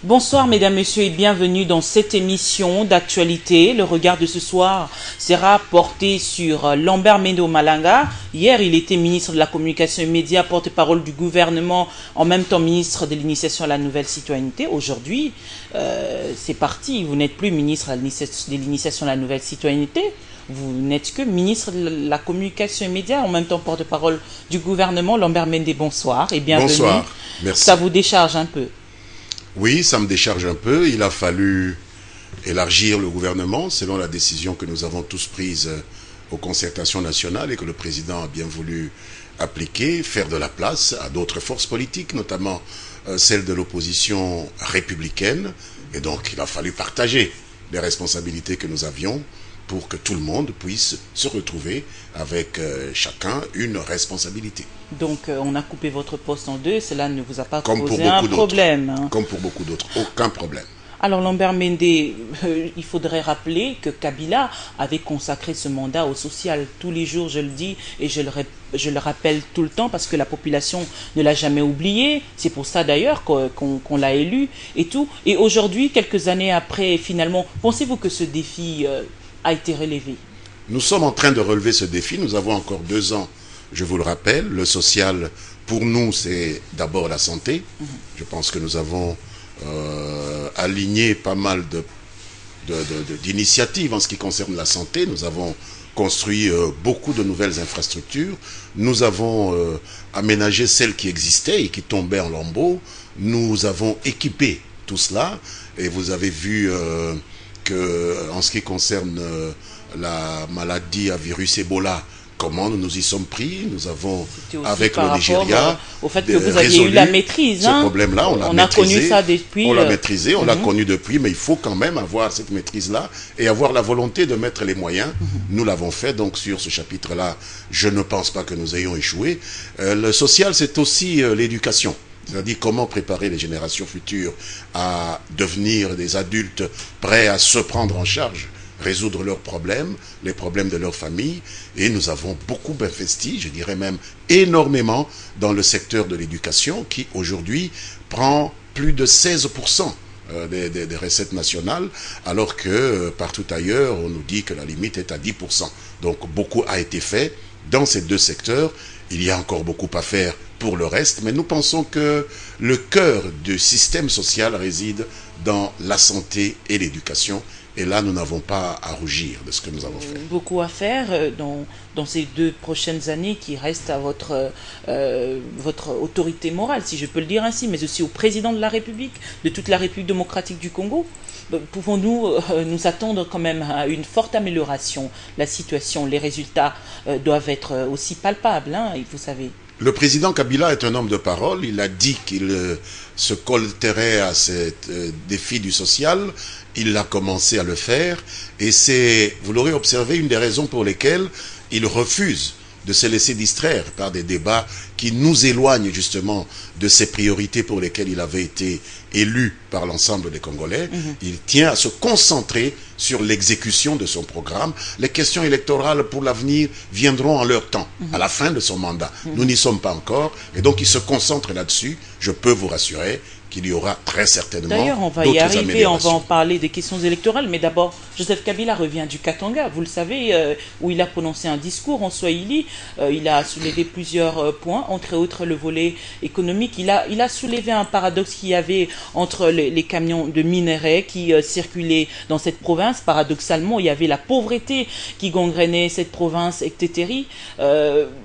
Bonsoir mesdames, messieurs et bienvenue dans cette émission d'actualité. Le regard de ce soir sera porté sur Lambert Mende Malanga. Hier, il était ministre de la Communication et Médias, porte-parole du gouvernement, en même temps ministre de l'Initiation à la Nouvelle Citoyenneté. Aujourd'hui, c'est parti, vous n'êtes plus ministre de l'Initiation à la Nouvelle Citoyenneté. Vous n'êtes que ministre de la Communication et Médias, en même temps porte-parole du gouvernement. Lambert Mende, bonsoir et bienvenue. Bonsoir, merci. Ça vous décharge un peu? Oui, ça me décharge un peu. Il a fallu élargir le gouvernement selon la décision que nous avons tous prise aux concertations nationales et que le président a bien voulu appliquer, faire de la place à d'autres forces politiques, notamment celle de l'opposition républicaine. Et donc, il a fallu partager les responsabilités que nous avions pour que tout le monde puisse se retrouver avec chacun une responsabilité. Donc, on a coupé votre poste en deux, cela ne vous a pas posé un problème, hein? Comme pour beaucoup d'autres, aucun problème. Alors, Lambert Mende, il faudrait rappeler que Kabila avait consacré ce mandat au social. Tous les jours, je le dis et je le rappelle tout le temps parce que la population ne l'a jamais oublié. C'est pour ça d'ailleurs qu'on l'a élu et tout. Et aujourd'hui, quelques années après, finalement, pensez-vous que ce défi a été relevé? Nous sommes en train de relever ce défi. Nous avons encore 2 ans, je vous le rappelle. Le social, pour nous, c'est d'abord la santé. Je pense que nous avons aligné pas mal d'initiatives en ce qui concerne la santé. Nous avons construit beaucoup de nouvelles infrastructures. Nous avons aménagé celles qui existaient et qui tombaient en lambeaux. Nous avons équipé tout cela. Et vous avez vu que, en ce qui concerne la maladie à virus Ebola, comment nous nous y sommes pris. Nous avons, avec le Nigeria, au fait que vous aviez eu la maîtrise. Ce problème-là, on l'a maîtrisé. Connu ça depuis. On l'a maîtrisé, on l'a connu depuis, mais il faut quand même avoir cette maîtrise-là et avoir la volonté de mettre les moyens. Nous l'avons fait, donc sur ce chapitre-là, je ne pense pas que nous ayons échoué. Le social, c'est aussi l'éducation. C'est-à-dire comment préparer les générations futures à devenir des adultes prêts à se prendre en charge, résoudre leurs problèmes, les problèmes de leur famille. Et nous avons beaucoup investi, je dirais même énormément, dans le secteur de l'éducation qui aujourd'hui prend plus de 16% des recettes nationales, alors que partout ailleurs, on nous dit que la limite est à 10%. Donc beaucoup a été fait dans ces 2 secteurs. Il y a encore beaucoup à faire pour le reste, mais nous pensons que le cœur du système social réside dans la santé et l'éducation. Et là, nous n'avons pas à rougir de ce que nous avons fait. Beaucoup à faire dans ces 2 prochaines années qui restent à votre autorité morale, si je peux le dire ainsi, mais aussi au président de la République, de toute la République démocratique du Congo. Pouvons-nous nous attendre quand même à une forte amélioration? La situation, les résultats doivent être aussi palpables, hein, vous savez. Le président Kabila est un homme de parole. Il a dit qu'il se colterait à ce défi du social. Il a commencé à le faire. Et c'est, vous l'aurez observé, une des raisons pour lesquelles il refuse de se laisser distraire par des débats qui nous éloignent justement de ces priorités pour lesquelles il avait été élu par l'ensemble des Congolais. Il tient à se concentrer sur l'exécution de son programme. Les questions électorales pour l'avenir viendront en leur temps, à la fin de son mandat. Nous n'y sommes pas encore, et donc il se concentre là-dessus. Je peux vous rassurer qu'il y aura très certainement. D'ailleurs, on va y arriver, on va en parler des questions électorales, mais d'abord, Joseph Kabila revient du Katanga, vous le savez, où il a prononcé un discours en Swahili. Il a soulevé plusieurs points, entre autres le volet économique. Il a soulevé un paradoxe qu'il y avait entre les camions de minerais qui circulaient dans cette province. Paradoxalement, il y avait la pauvreté qui gangrénait cette province, etc.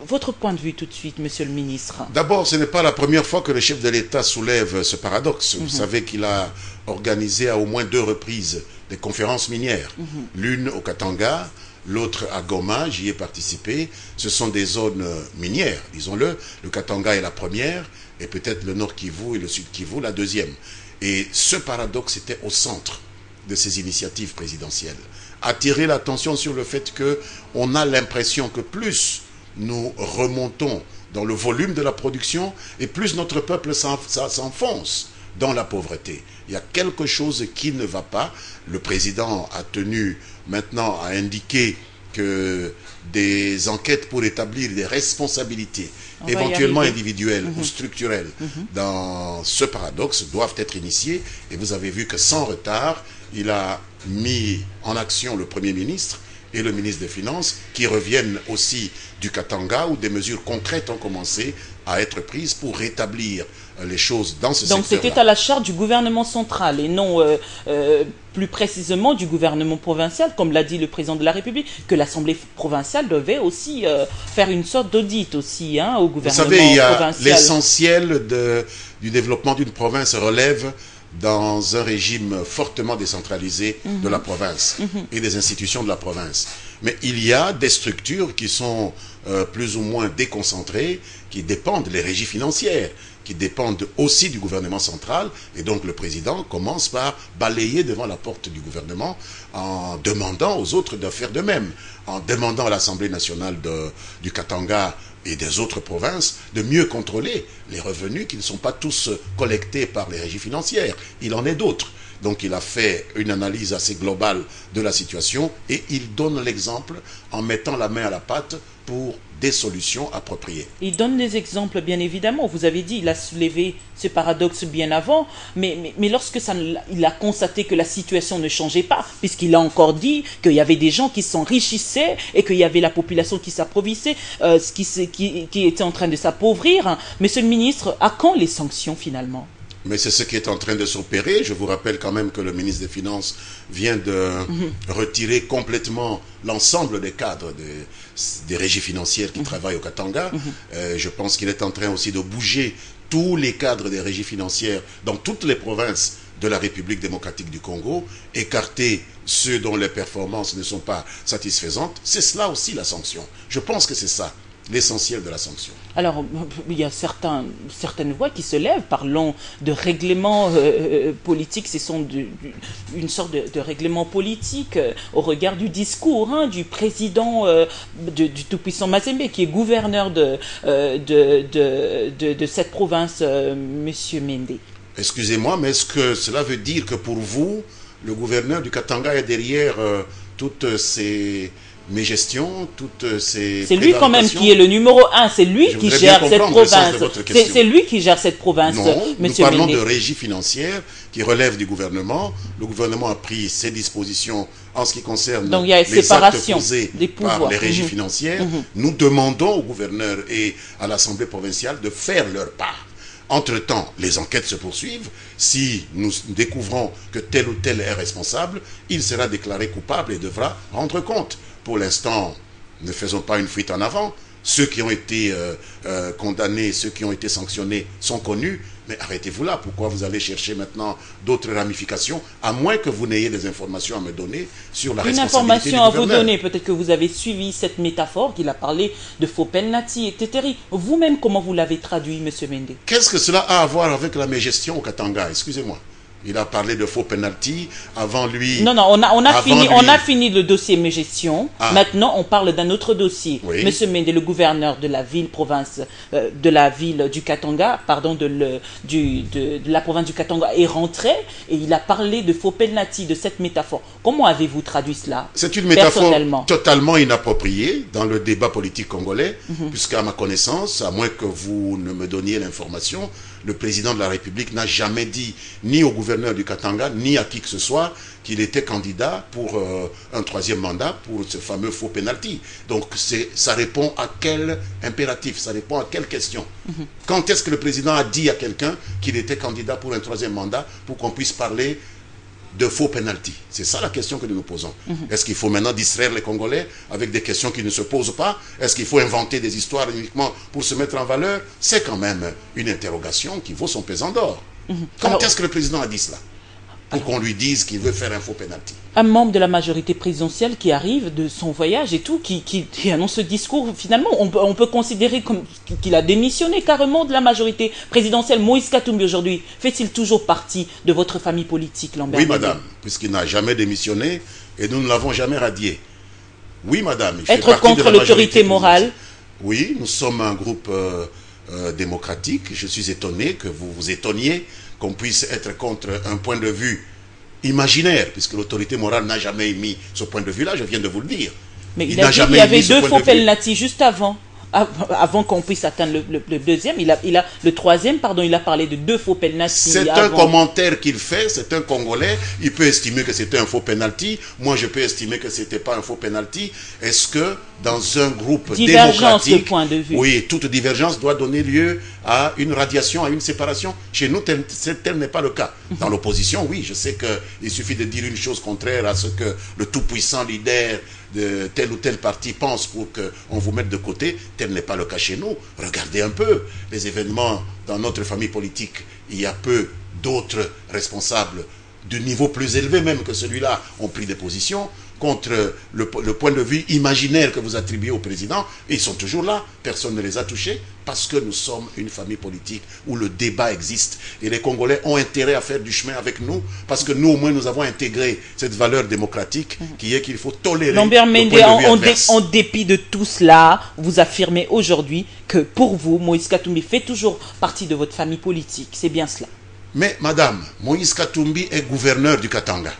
Votre point de vue tout de suite, monsieur le ministre? D'abord, ce n'est pas la première fois que le chef de l'État soulève ce paradoxe. Vous savez qu'il a organisé à au moins 2 reprises des conférences minières. L'une au Katanga, l'autre à Goma, j'y ai participé. Ce sont des zones minières, disons-le. Le Katanga est la première, et peut-être le Nord Kivu et le Sud Kivu la deuxième. Et ce paradoxe était au centre de ces initiatives présidentielles. Attirer l'attention sur le fait qu'on a l'impression que plus nous remontons dans le volume de la production, et plus notre peuple s'enfonce dans la pauvreté. Il y a quelque chose qui ne va pas. Le président a tenu maintenant à indiquer que des enquêtes pour établir des responsabilités, éventuellement individuelles ou structurelles, dans ce paradoxe, doivent être initiées. Et vous avez vu que sans retard, il a mis en action le Premier ministre et le ministre des Finances, qui reviennent aussi du Katanga, où des mesures concrètes ont commencé à être prises pour rétablir les choses dans ce secteur-là. Donc c'était à la charge du gouvernement central et non plus précisément du gouvernement provincial, comme l'a dit le président de la République, que l'Assemblée provinciale devait aussi faire une sorte d'audit aussi au gouvernement provincial. Vous savez, l'essentiel du développement d'une province relève dans un régime fortement décentralisé de la province et des institutions de la province. Mais il y a des structures qui sont plus ou moins déconcentrées, qui dépendent des régies financières, qui dépendent aussi du gouvernement central, et donc le président commence par balayer devant la porte du gouvernement en demandant aux autres de faire de même, en demandant à l'Assemblée nationale du Katanga et des autres provinces de mieux contrôler les revenus qui ne sont pas tous collectés par les régies financières. Il en est d'autres. Donc il a fait une analyse assez globale de la situation et il donne l'exemple en mettant la main à la pâte pour des solutions appropriées. Il donne des exemples, bien évidemment. Vous avez dit, il a soulevé ce paradoxe bien avant, mais lorsque il a constaté que la situation ne changeait pas, puisqu'il a encore dit qu'il y avait des gens qui s'enrichissaient et qu'il y avait la population qui s'appauvrissait, qui était en train de s'appauvrir. Monsieur le ministre, à quand les sanctions finalement ? Mais c'est ce qui est en train de s'opérer. Je vous rappelle quand même que le ministre des Finances vient de retirer complètement l'ensemble des cadres des régies financières qui travaillent au Katanga. Je pense qu'il est en train aussi de bouger tous les cadres des régies financières dans toutes les provinces de la République démocratique du Congo, écarter ceux dont les performances ne sont pas satisfaisantes. C'est cela aussi la sanction. Je pense que c'est ça l'essentiel de la sanction. Alors, il y a certaines voix qui se lèvent, parlons de règlement politique, ce sont une sorte de règlement politique au regard du discours du président du tout-puissant Mazembe, qui est gouverneur de cette province, Monsieur Mende. Excusez-moi, mais est-ce que cela veut dire que pour vous, le gouverneur du Katanga est derrière toutes ces gestions, toutes ces... C'est lui quand même qui est le numéro 1, c'est lui qui gère cette province. C'est lui qui gère cette province, non, nous parlons de régie financière qui relève du gouvernement. Le gouvernement a pris ses dispositions en ce qui concerne donc, il y a les actes posés par les régies financières. Nous demandons au gouverneur et à l'Assemblée provinciale de faire leur part. Entre-temps, les enquêtes se poursuivent. Si nous découvrons que tel ou tel est responsable, il sera déclaré coupable et devra rendre compte. Pour l'instant, ne faisons pas une fuite en avant. Ceux qui ont été condamnés, ceux qui ont été sanctionnés sont connus. Mais arrêtez-vous là. Pourquoi vous allez chercher maintenant d'autres ramifications, à moins que vous n'ayez des informations à me donner sur la responsabilité du gouverneur. Une information à vous donner. Peut-être que vous avez suivi cette métaphore qu'il a parlé de faux penalty, etc. Vous-même, comment vous l'avez traduit, M. Mende? Qu'est-ce que cela a à voir avec la mégestion au Katanga? Excusez-moi. Il a parlé de faux penalty. Avant lui... Non, on a fini le dossier mégestion. Maintenant, on parle d'un autre dossier. Oui. Monsieur Mende, le gouverneur de la ville-province, de la ville du Katanga, pardon, de la province du Katanga, est rentré et il a parlé de faux penalty, de cette métaphore. Comment avez-vous traduit cela? C'est une métaphore totalement inappropriée dans le débat politique congolais, puisqu'à ma connaissance, à moins que vous ne me donniez l'information, le président de la République n'a jamais dit, ni au gouverneur du Katanga, ni à qui que ce soit, qu'il était candidat pour un troisième mandat pour ce fameux faux penalty. Donc ça répond à quel impératif, ça répond à quelle question? Quand est-ce que le président a dit à quelqu'un qu'il était candidat pour un troisième mandat pour qu'on puisse parler de faux penalty? C'est ça la question que nous nous posons. Est-ce qu'il faut maintenant distraire les Congolais avec des questions qui ne se posent pas? Est-ce qu'il faut inventer des histoires uniquement pour se mettre en valeur? C'est quand même une interrogation qui vaut son pesant d'or. Quand est-ce que le président a dit cela? Pour qu'on lui dise qu'il veut faire un faux penalty. Un membre de la majorité présidentielle qui arrive de son voyage et tout, qui annonce ce discours, finalement, on peut considérer qu'il a démissionné carrément de la majorité présidentielle. Moïse Katumbi aujourd'hui, fait-il toujours partie de votre famille politique, Lambert? Oui, madame, puisqu'il n'a jamais démissionné et nous ne l'avons jamais radié. Oui, madame. Il fait partie contre l'autorité morale? Oui, nous sommes un groupe démocratique. Je suis étonné que vous vous étonniez qu'on puisse être contre un point de vue imaginaire, puisque l'autorité morale n'a jamais émis ce point de vue-là, je viens de vous le dire. Mais il a dit qu'il y avait 2 faux penalty juste avant qu'on puisse atteindre le deuxième. Le troisième, pardon, il a parlé de 2 faux penalty. C'est un commentaire qu'il fait, c'est un Congolais. Il peut estimer que c'était un faux penalty. Moi, je peux estimer que c'était pas un faux penalty. Est-ce que dans un groupe démocratique, de point de vue. Oui, toute divergence doit donner lieu à une radiation, à une séparation. Chez nous, tel n'est pas le cas. Dans l'opposition, oui, je sais qu'il suffit de dire une chose contraire à ce que le tout-puissant leader de tel ou tel parti pense pour qu'on vous mette de côté. Tel n'est pas le cas chez nous. Regardez un peu les événements dans notre famille politique. Il y a peu d'autres responsables de niveau plus élevé même que celui-là ont pris des positions contre le point de vue imaginaire que vous attribuez au président, et ils sont toujours là, personne ne les a touchés, parce que nous sommes une famille politique où le débat existe, et les Congolais ont intérêt à faire du chemin avec nous, parce que nous au moins nous avons intégré cette valeur démocratique qui est qu'il faut tolérer Lambert le Mende, point de vue adverse. en dépit de tout cela, vous affirmez aujourd'hui que pour vous, Moïse Katumbi fait toujours partie de votre famille politique, c'est bien cela. Mais madame, Moïse Katumbi est gouverneur du Katanga.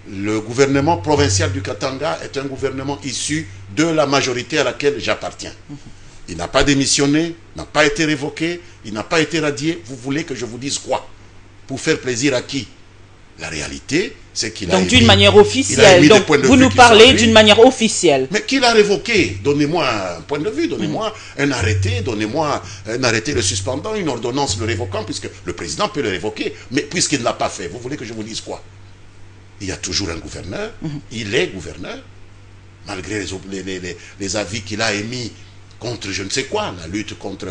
Le gouvernement provincial du Katanga est un gouvernement issu de la majorité à laquelle j'appartiens. Il n'a pas démissionné, n'a pas été révoqué, il n'a pas été radié. Vous voulez que je vous dise quoi? Pour faire plaisir à qui? La réalité, c'est qu'il a émis... Donc d'une manière officielle, donc vous nous parlez d'une manière officielle. Mais qui l'a révoqué? Donnez-moi un point de vue, donnez-moi un arrêté, donnez-moi un arrêté le suspendant, une ordonnance le révoquant, puisque le président peut le révoquer. Mais puisqu'il ne l'a pas fait, vous voulez que je vous dise quoi? Il y a toujours un gouverneur, il est gouverneur, malgré les avis qu'il a émis contre je ne sais quoi, la lutte contre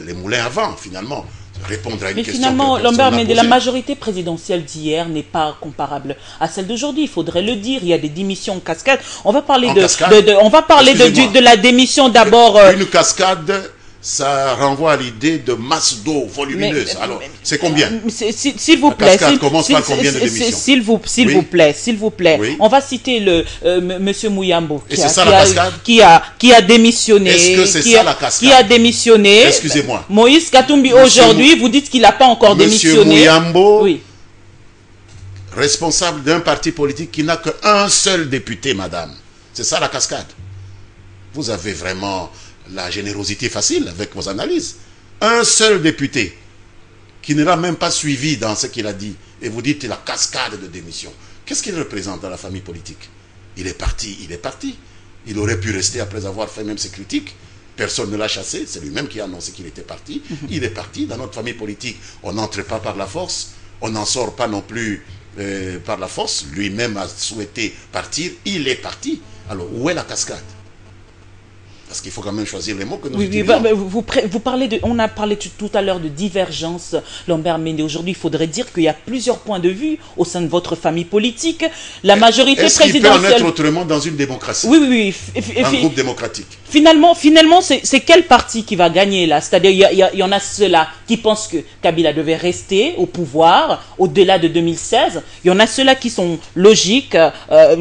les moulins à vent, finalement. Répondre à une question. Mais finalement, Lambert Mende, la majorité présidentielle d'hier n'est pas comparable à celle d'aujourd'hui. Il faudrait le dire. Il y a des démissions en cascade. On va parler de la démission d'abord. Une cascade. Ça renvoie à l'idée de masse d'eau volumineuse. Alors, c'est combien? S'il vous plaît. La cascade commence par combien de démissions? S'il vous plaît. Oui. On va citer Monsieur Mouyambo qui a démissionné. Est-ce que c'est ça la cascade? Qui a démissionné. Excusez-moi. Moïse Katumbi aujourd'hui, vous dites qu'il n'a pas encore démissionné. Monsieur Mouyambo, oui. Responsable d'un parti politique qui n'a qu'un seul député, madame. C'est ça la cascade. Vous avez vraiment la générosité facile avec vos analyses. Un seul député qui ne l'a même pas suivi dans ce qu'il a dit, et vous dites la cascade de démission. Qu'est-ce qu'il représente dans la famille politique? Il est parti, il est parti. Il aurait pu rester après avoir fait même ses critiques. Personne ne l'a chassé, c'est lui-même qui a annoncé qu'il était parti. Il est parti. Dans notre famille politique, on n'entre pas par la force, on n'en sort pas non plus par la force. Lui-même a souhaité partir, il est parti. Alors, où est la cascade? Parce qu'il faut quand même choisir les mots que nous utilisons. Vous parlez on a parlé tout à l'heure de divergence, Lambert Mende. Aujourd'hui, il faudrait dire qu'il y a plusieurs points de vue au sein de votre famille politique. La majorité présidentielle... Est-ce qu'il peut en être autrement dans une démocratie? Oui. Un groupe démocratique. Finalement, c'est quel parti qui va gagner là? C'est-à-dire, il y en a ceux-là qui pensent que Kabila devait rester au pouvoir au-delà de 2016. Il y en a ceux-là qui sont logiques,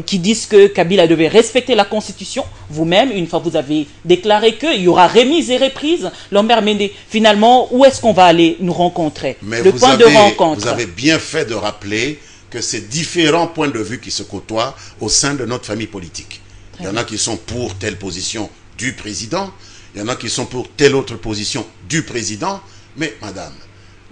qui disent que Kabila devait respecter la Constitution. Vous-même, une fois vous avez déclaré qu'il y aura remise et reprise. Lambert Mende, finalement, où est-ce qu'on va aller nous rencontrer? Le point de rencontre. Vous avez bien fait de rappeler que c'est différents points de vue qui se côtoient au sein de notre famille politique. Il y en a qui sont pour telle position du président, il y en a qui sont pour telle autre position du président, mais madame,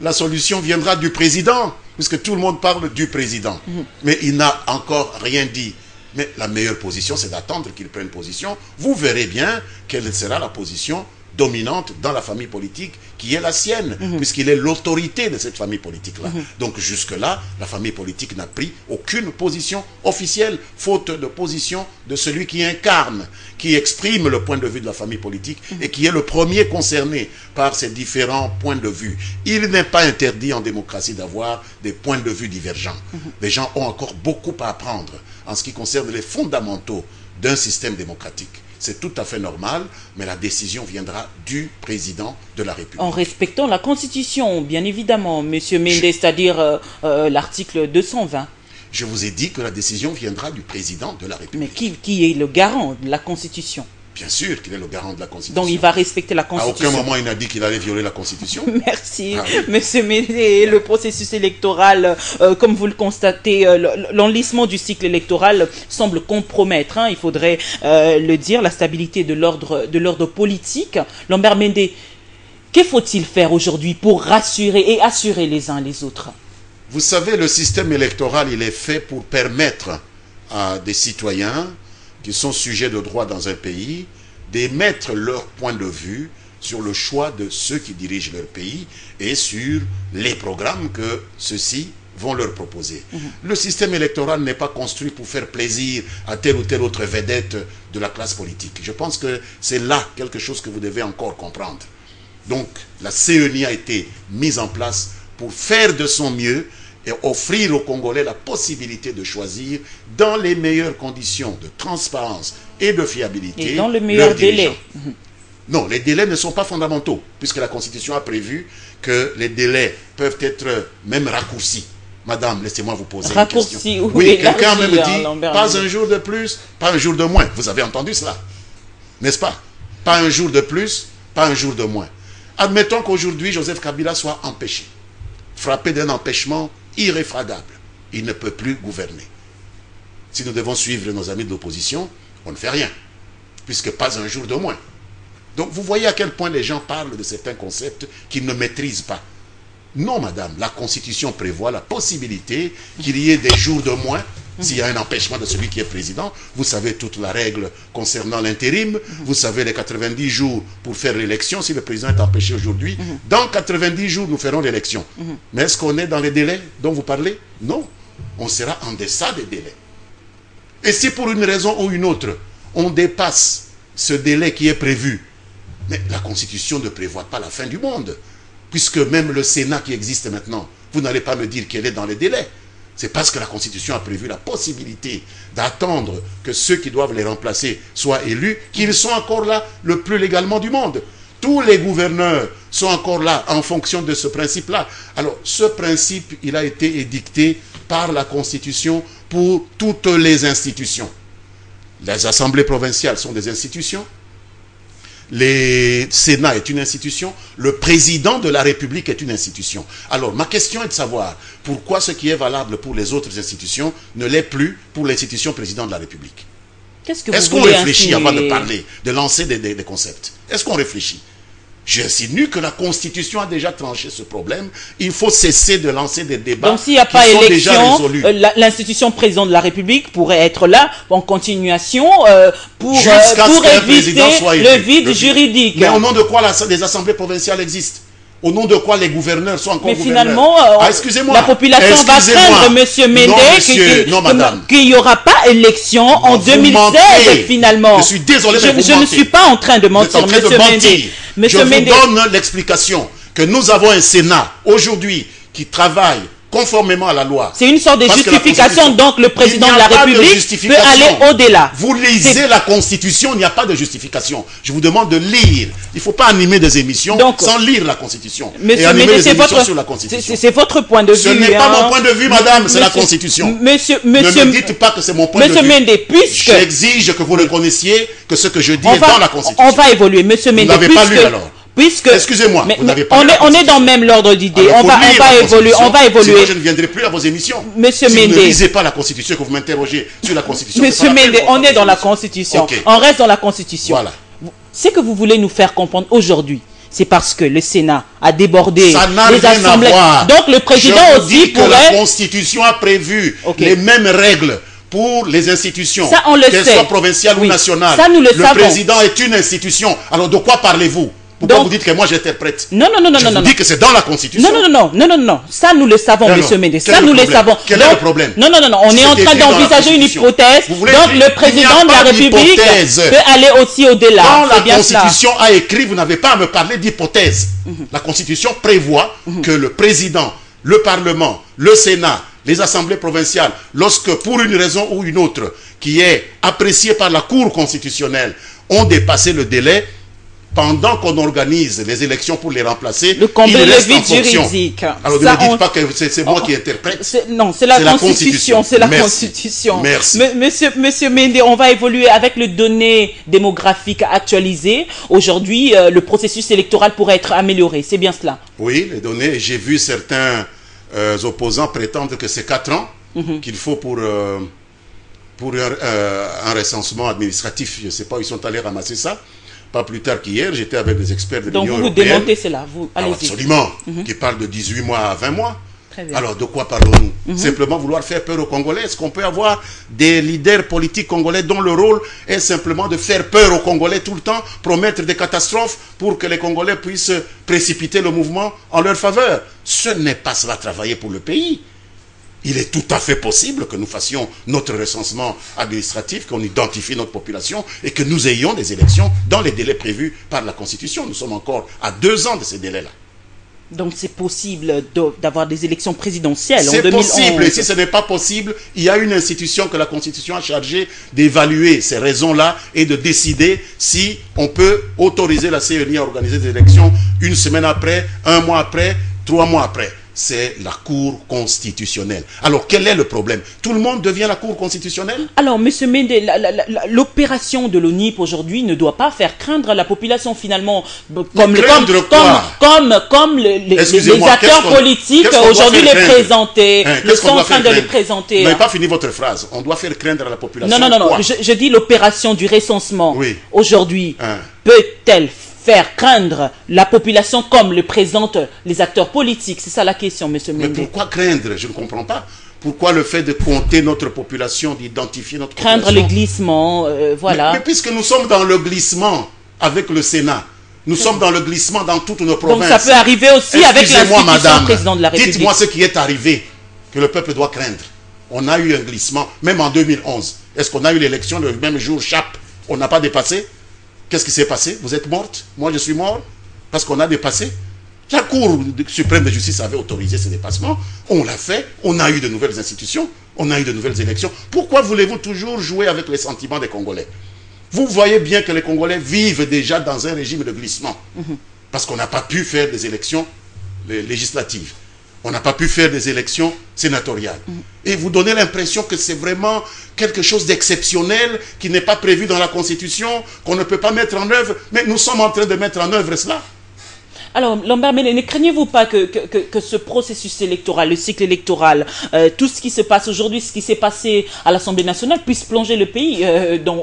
la solution viendra du président, puisque tout le monde parle du président, mais il n'a encore rien dit. Mais la meilleure position, c'est d'attendre qu'il prenne position. Vous verrez bien quelle sera la position dominante dans la famille politique qui est la sienne, puisqu'il est l'autorité de cette famille politique-là. Donc jusque-là, la famille politique n'a pris aucune position officielle, faute de position de celui qui incarne, qui exprime le point de vue de la famille politique et qui est le premier concerné par ces différents points de vue. Il n'est pas interdit en démocratie d'avoir des points de vue divergents. Les gens ont encore beaucoup à apprendre en ce qui concerne les fondamentaux d'un système démocratique. C'est tout à fait normal, mais la décision viendra du président de la République. En respectant la Constitution, bien évidemment, M. Mende, c'est-à-dire l'article 220. Je vous ai dit que la décision viendra du président de la République. Mais qui est le garant de la Constitution? Bien sûr qu'il est le garant de la Constitution. Donc il va respecter la Constitution. À aucun moment il n'a dit qu'il allait violer la Constitution. Merci. Monsieur Méndé, le processus électoral, comme vous le constatez, l'enlisement du cycle électoral semble compromettre, il faudrait le dire, la stabilité de l'ordre politique. Lambert Méndé, que faut-il faire aujourd'hui pour rassurer et assurer les uns les autres? Vous savez, le système électoral, il est fait pour permettre à des citoyens qui sont sujets de droit dans un pays d'émettre leur point de vue sur le choix de ceux qui dirigent leur pays et sur les programmes que ceux-ci vont leur proposer. Le système électoral n'est pas construit pour faire plaisir à telle ou telle autre vedette de la classe politique. Je pense que c'est là quelque chose que vous devez encore comprendre. Donc, la CENI a été mise en place pour faire de son mieux et offrir aux Congolais la possibilité de choisir dans les meilleures conditions de transparence et de fiabilité. Et dans le meilleur délai. Non, les délais ne sont pas fondamentaux, puisque la Constitution a prévu que les délais peuvent être même raccourcis. Madame, laissez-moi vous poser une question. Oui, quelqu'un même dit, pas un jour de plus, pas un jour de moins. Vous avez entendu cela, n'est-ce pas? Pas un jour de plus, pas un jour de moins. Admettons qu'aujourd'hui, Joseph Kabila soit empêché, frappé d'un empêchement irréfragable. Il ne peut plus gouverner. Si nous devons suivre nos amis de l'opposition, on ne fait rien, puisque pas un jour de moins. Donc vous voyez à quel point les gens parlent de certains concepts qu'ils ne maîtrisent pas. Non, madame, la Constitution prévoit la possibilité qu'il y ait des jours de moins s'il y a un empêchement de celui qui est président. Vous savez toute la règle concernant l'intérim. Vous savez les 90 jours pour faire l'élection. Si le président est empêché aujourd'hui, dans 90 jours, nous ferons l'élection. Mais est-ce qu'on est dans les délais dont vous parlez? Non. On sera en deçà des délais. Et si pour une raison ou une autre, on dépasse ce délai qui est prévu, mais la Constitution ne prévoit pas la fin du monde. Puisque même le Sénat qui existe maintenant, vous n'allez pas me dire qu'elle est dans les délais. C'est parce que la Constitution a prévu la possibilité d'attendre que ceux qui doivent les remplacer soient élus, qu'ils sont encore là le plus légalement du monde. Tous les gouverneurs sont encore là en fonction de ce principe-là. Alors, ce principe, il a été édicté par la Constitution pour toutes les institutions. Les assemblées provinciales sont des institutions. Le Sénat est une institution, le président de la République est une institution. Alors, ma question est de savoir pourquoi ce qui est valable pour les autres institutions ne l'est plus pour l'institution président de la République. Est-ce qu'on réfléchit avant de parler, de lancer des concepts? Est-ce qu'on réfléchit? J'insinue que la Constitution a déjà tranché ce problème. Il faut cesser de lancer des débats. Donc s'il n'y a pas élection, l'institution président de la République pourrait être là en continuation pour éviter le vide juridique. Mais au nom de quoi les assemblées provinciales existent? Au nom de quoi les gouverneurs sont encore gouverneurs? Mais finalement, la population va craindre, monsieur Méndé, qu'il n'y aura pas élection en 2016, finalement. Je suis désolé, mais je ne suis pas en train de mentir, monsieur Méndé. Je vous donne l'explication que nous avons un Sénat aujourd'hui qui travaille conformément à la loi. C'est une sorte de justification, donc le président de la République peut aller au-delà. Vous lisez la Constitution, il n'y a pas de justification. Je vous demande de lire. Il ne faut pas animer des émissions sans lire la Constitution. Monsieur Méndé, c'est votre point de vue. Ce n'est pas mon point de vue, madame, c'est la Constitution. Ne me dites pas que c'est mon point de vue. Monsieur Méndé, puisque... J'exige que vous reconnaissiez que ce que je dis est dans la Constitution. On va évoluer, monsieur Méndé. Vous n'avez pas lu alors? Excusez-moi, on est dans même l'ordre d'idée. On va évoluer. Sinon, je ne viendrai plus à vos émissions. Monsieur Méndé, si vous ne lisez pas la Constitution, que vous m'interrogez sur la Constitution. Monsieur Méndé, on est dans la Constitution. Okay. On reste dans la Constitution. Voilà. Ce que vous voulez nous faire comprendre aujourd'hui, c'est parce que le Sénat a débordé les assemblées. Donc le président aussi pourrait... La Constitution a prévu les mêmes règles pour les institutions, qu'elles soient provinciales ou nationales. Ça, nous le savons. Le président est une institution. Alors de quoi parlez-vous? Pourquoi vous dites que moi j'interprète? Non. Je vous dis que c'est dans la Constitution. Non. Ça, nous le savons, monsieur Méndé. Ça, nous le savons. Quel est le problème? Non. On est en train d'envisager une hypothèse. Donc, le président de la République peut aller aussi au-delà. Quand la Constitution a écrit, vous n'avez pas à me parler d'hypothèse. La Constitution prévoit que le président, le Parlement, le Sénat, les assemblées provinciales, lorsque pour une raison ou une autre, qui est appréciée par la Cour constitutionnelle, ont dépassé le délai, pendant qu'on organise les élections pour les remplacer, le combler il le reste en vide fonction. juridique. Alors ne me dites pas que c'est moi qui interprète. Non, c'est la Constitution. C'est la Constitution. Merci. Monsieur Mende, on va évoluer avec les données démographiques actualisées. Aujourd'hui, le processus électoral pourrait être amélioré. C'est bien cela? Oui, les données. J'ai vu certains opposants prétendre que c'est 4 ans qu'il faut pour un recensement administratif. Je ne sais pas où ils sont allés ramasser ça. Pas plus tard qu'hier, j'étais avec des experts de l'Union européenne. Donc vous démontez cela, allez-y. Absolument, qui parlent de 18 mois à 20 mois. Très bien. Alors de quoi parlons-nous? Simplement vouloir faire peur aux Congolais? Est-ce qu'on peut avoir des leaders politiques congolais dont le rôle est simplement de faire peur aux Congolais tout le temps, promettre des catastrophes pour que les Congolais puissent précipiter le mouvement en leur faveur? Ce n'est pas cela, travailler pour le pays. Il est tout à fait possible que nous fassions notre recensement administratif, qu'on identifie notre population et que nous ayons des élections dans les délais prévus par la Constitution. Nous sommes encore à 2 ans de ces délais-là. Donc c'est possible d'avoir des élections présidentielles en 2011. C'est possible, et si ce n'est pas possible, il y a une institution que la Constitution a chargée d'évaluer ces raisons-là et de décider si on peut autoriser la CENI à organiser des élections 1 semaine après, 1 mois après, 3 mois après. C'est la Cour constitutionnelle. Alors, quel est le problème? Tout le monde devient la Cour constitutionnelle? Alors, M. Mende, l'opération de l'ONIP aujourd'hui ne doit pas faire craindre la population finalement, comme les acteurs politiques aujourd'hui les présenter, sont en train de les présenter. Vous n'avez pas fini votre phrase. On doit faire craindre à la population. Non. Je dis l'opération du recensement aujourd'hui peut-elle faire craindre la population comme le présentent les acteurs politiques? C'est ça la question, M. Mende. Mais pourquoi craindre? Je ne comprends pas. Pourquoi le fait de compter notre population, d'identifier notre population? Craindre les glissements, voilà. Mais puisque nous sommes dans le glissement avec le Sénat, nous sommes dans le glissement dans toutes nos provinces. Donc ça peut arriver aussi avec l'institution président de la République. Dites-moi ce qui est arrivé, que le peuple doit craindre. On a eu un glissement, même en 2011. Est-ce qu'on a eu l'élection le même jour, chape? On n'a pas dépassé? Qu'est-ce qui s'est passé? Vous êtes morte? Moi, je suis mort parce qu'on a dépassé. La Cour suprême de justice avait autorisé ce dépassement. On l'a fait. On a eu de nouvelles institutions. On a eu de nouvelles élections. Pourquoi voulez-vous toujours jouer avec les sentiments des Congolais? Vous voyez bien que les Congolais vivent déjà dans un régime de glissement. Parce qu'on n'a pas pu faire des élections législatives. On n'a pas pu faire des élections sénatoriales. Et vous donnez l'impression que c'est vraiment quelque chose d'exceptionnel qui n'est pas prévu dans la Constitution, qu'on ne peut pas mettre en œuvre. Mais nous sommes en train de mettre en œuvre cela. Alors, Lambert Mende, ne craignez-vous pas que ce processus électoral, le cycle électoral, tout ce qui se passe aujourd'hui, ce qui s'est passé à l'Assemblée nationale, puisse plonger le pays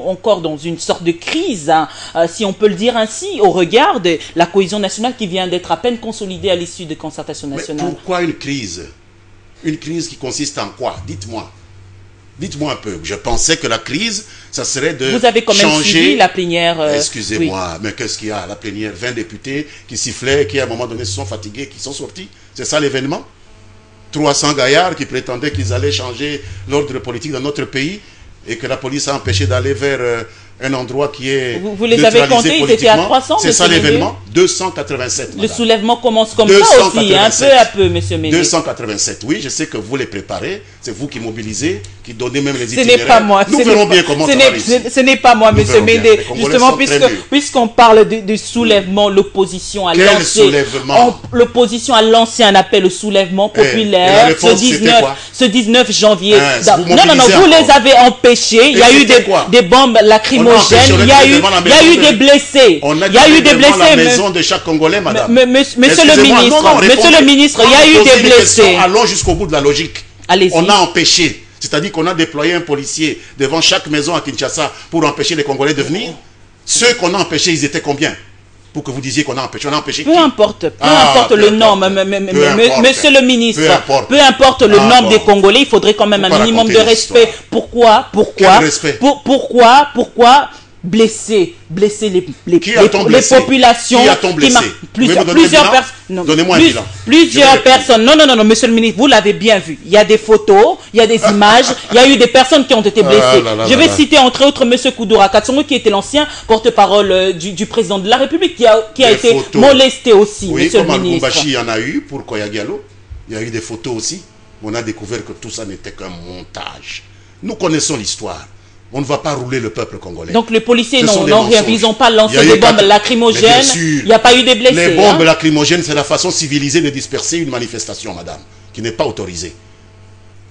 encore dans une sorte de crise, hein, si on peut le dire ainsi, au regard de la cohésion nationale qui vient d'être à peine consolidée à l'issue de concertation nationale? Mais pourquoi une crise? Une crise qui consiste en quoi? Dites-moi. Dites-moi un peu. Je pensais que la crise, ça serait de changer... Vous avez quand même suivi la plénière... Excusez-moi, mais qu'est-ce qu'il y a à la plénière? 20 députés qui sifflaient, qui à un moment donné se sont fatigués, qui sont sortis. C'est ça l'événement? 300 gaillards qui prétendaient qu'ils allaient changer l'ordre politique dans notre pays et que la police a empêché d'aller vers un endroit qui est vous les avez comptés, ils étaient à 300. C'est ça l'événement? 287. Le soulèvement commence comme ça aussi, hein, peu à peu, M. Mende. 287, oui, je sais que vous les préparez, c'est vous qui mobilisez, qui donnez même les itinéraires. Ce n'est pas moi. Nous verrons bien comment ça va réussir. Ce n'est pas moi, M. Mende. Justement, puisqu'on parle de soulèvement, l'opposition a lancé... L'opposition a lancé un appel au soulèvement populaire ce 19 janvier. Non, vous les avez empêchés. Il y a eu des bombes lacrymogènes. Il y a eu des blessés. Il y a eu des blessés. La maison de chaque Congolais, madame. Monsieur le ministre, il y a eu des blessés. Allons jusqu'au bout de la logique. Allez-y. On a empêché, c'est-à-dire qu'on a déployé un policier devant chaque maison à Kinshasa pour empêcher les Congolais de venir. Ceux qu'on a empêchés, ils étaient combien? Pour que vous disiez qu'on a empêché. On a empêché peu importe le nombre, monsieur le ministre, peu importe le nombre des Congolais, il faudrait quand même un minimum de respect. Pourquoi blesser les populations? Qui a-t-on blessé? Plusieurs personnes. Donnez-moi un bilan. Plusieurs personnes. Non, monsieur le ministre, vous l'avez bien vu. Il y a des photos, il y a des images, il y a eu des personnes qui ont été blessées. Je vais citer entre autres monsieur Koudoura Katsongo, qui était l'ancien porte-parole du président de la République, qui a été molesté aussi, monsieur le ministre. Oui, comme il y en a eu pour Koyagalo. Il y a eu des photos aussi. On a découvert que tout ça n'était qu'un montage. Nous connaissons l'histoire. On ne va pas rouler le peuple congolais. Donc les policiers ils n'ont pas lancé des bombes lacrymogènes, il n'y a pas eu de blessés. Les bombes lacrymogènes, c'est la façon civilisée de disperser une manifestation, madame, qui n'est pas autorisée.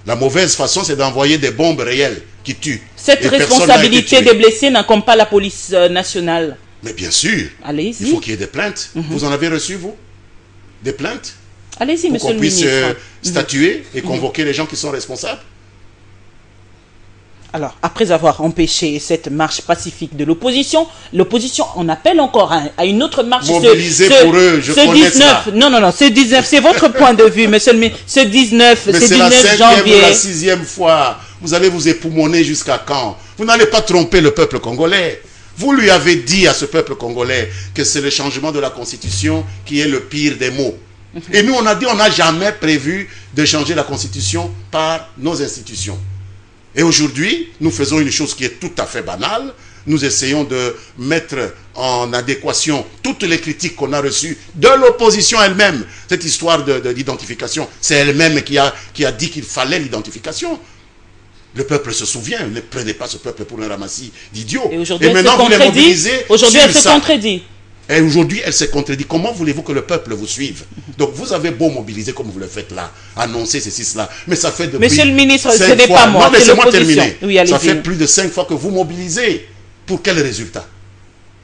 La mauvaise façon, c'est d'envoyer des bombes réelles qui tuent. Cette responsabilité des blessés n'incombe pas la police nationale. Mais bien sûr, il faut qu'il y ait des plaintes. Vous en avez reçu, vous? Des plaintes? Allez-y, monsieur le ministre. Pour qu'on puisse statuer et convoquer les gens qui sont responsables. Alors, après avoir empêché cette marche pacifique de l'opposition, l'opposition en appelle encore à une autre marche. Mobilisée pour eux, je connais ça. Non, ce 19, c'est votre point de vue, monsieur le ministre. Ce 19, c'est 19 janvier. C'est la 6e fois. Vous allez vous époumoner jusqu'à quand? Vous n'allez pas tromper le peuple congolais. Vous lui avez dit à ce peuple congolais que c'est le changement de la Constitution qui est le pire des maux. Et nous, on a dit, on n'a jamais prévu de changer la Constitution par nos institutions. Et aujourd'hui, nous faisons une chose qui est tout à fait banale. Nous essayons de mettre en adéquation toutes les critiques qu'on a reçues de l'opposition elle-même. Cette histoire d'identification, c'est elle-même qui a dit qu'il fallait l'identification. Le peuple se souvient, ne prenez pas ce peuple pour un ramassis d'idiots. Et maintenant, vous les mobilisez. Aujourd'hui, elle se contredit. Et aujourd'hui, elle s'est contredit. Comment voulez-vous que le peuple vous suive? Donc, vous avez beau mobiliser comme vous le faites là, annoncer ceci, cela. Mais ça fait depuis Monsieur le ministre, ce 5 n'est fois. pas moi, non, mais c'est moi terminer. Oui, ça fait plus de 5 fois que vous mobilisez. Pour quel résultat?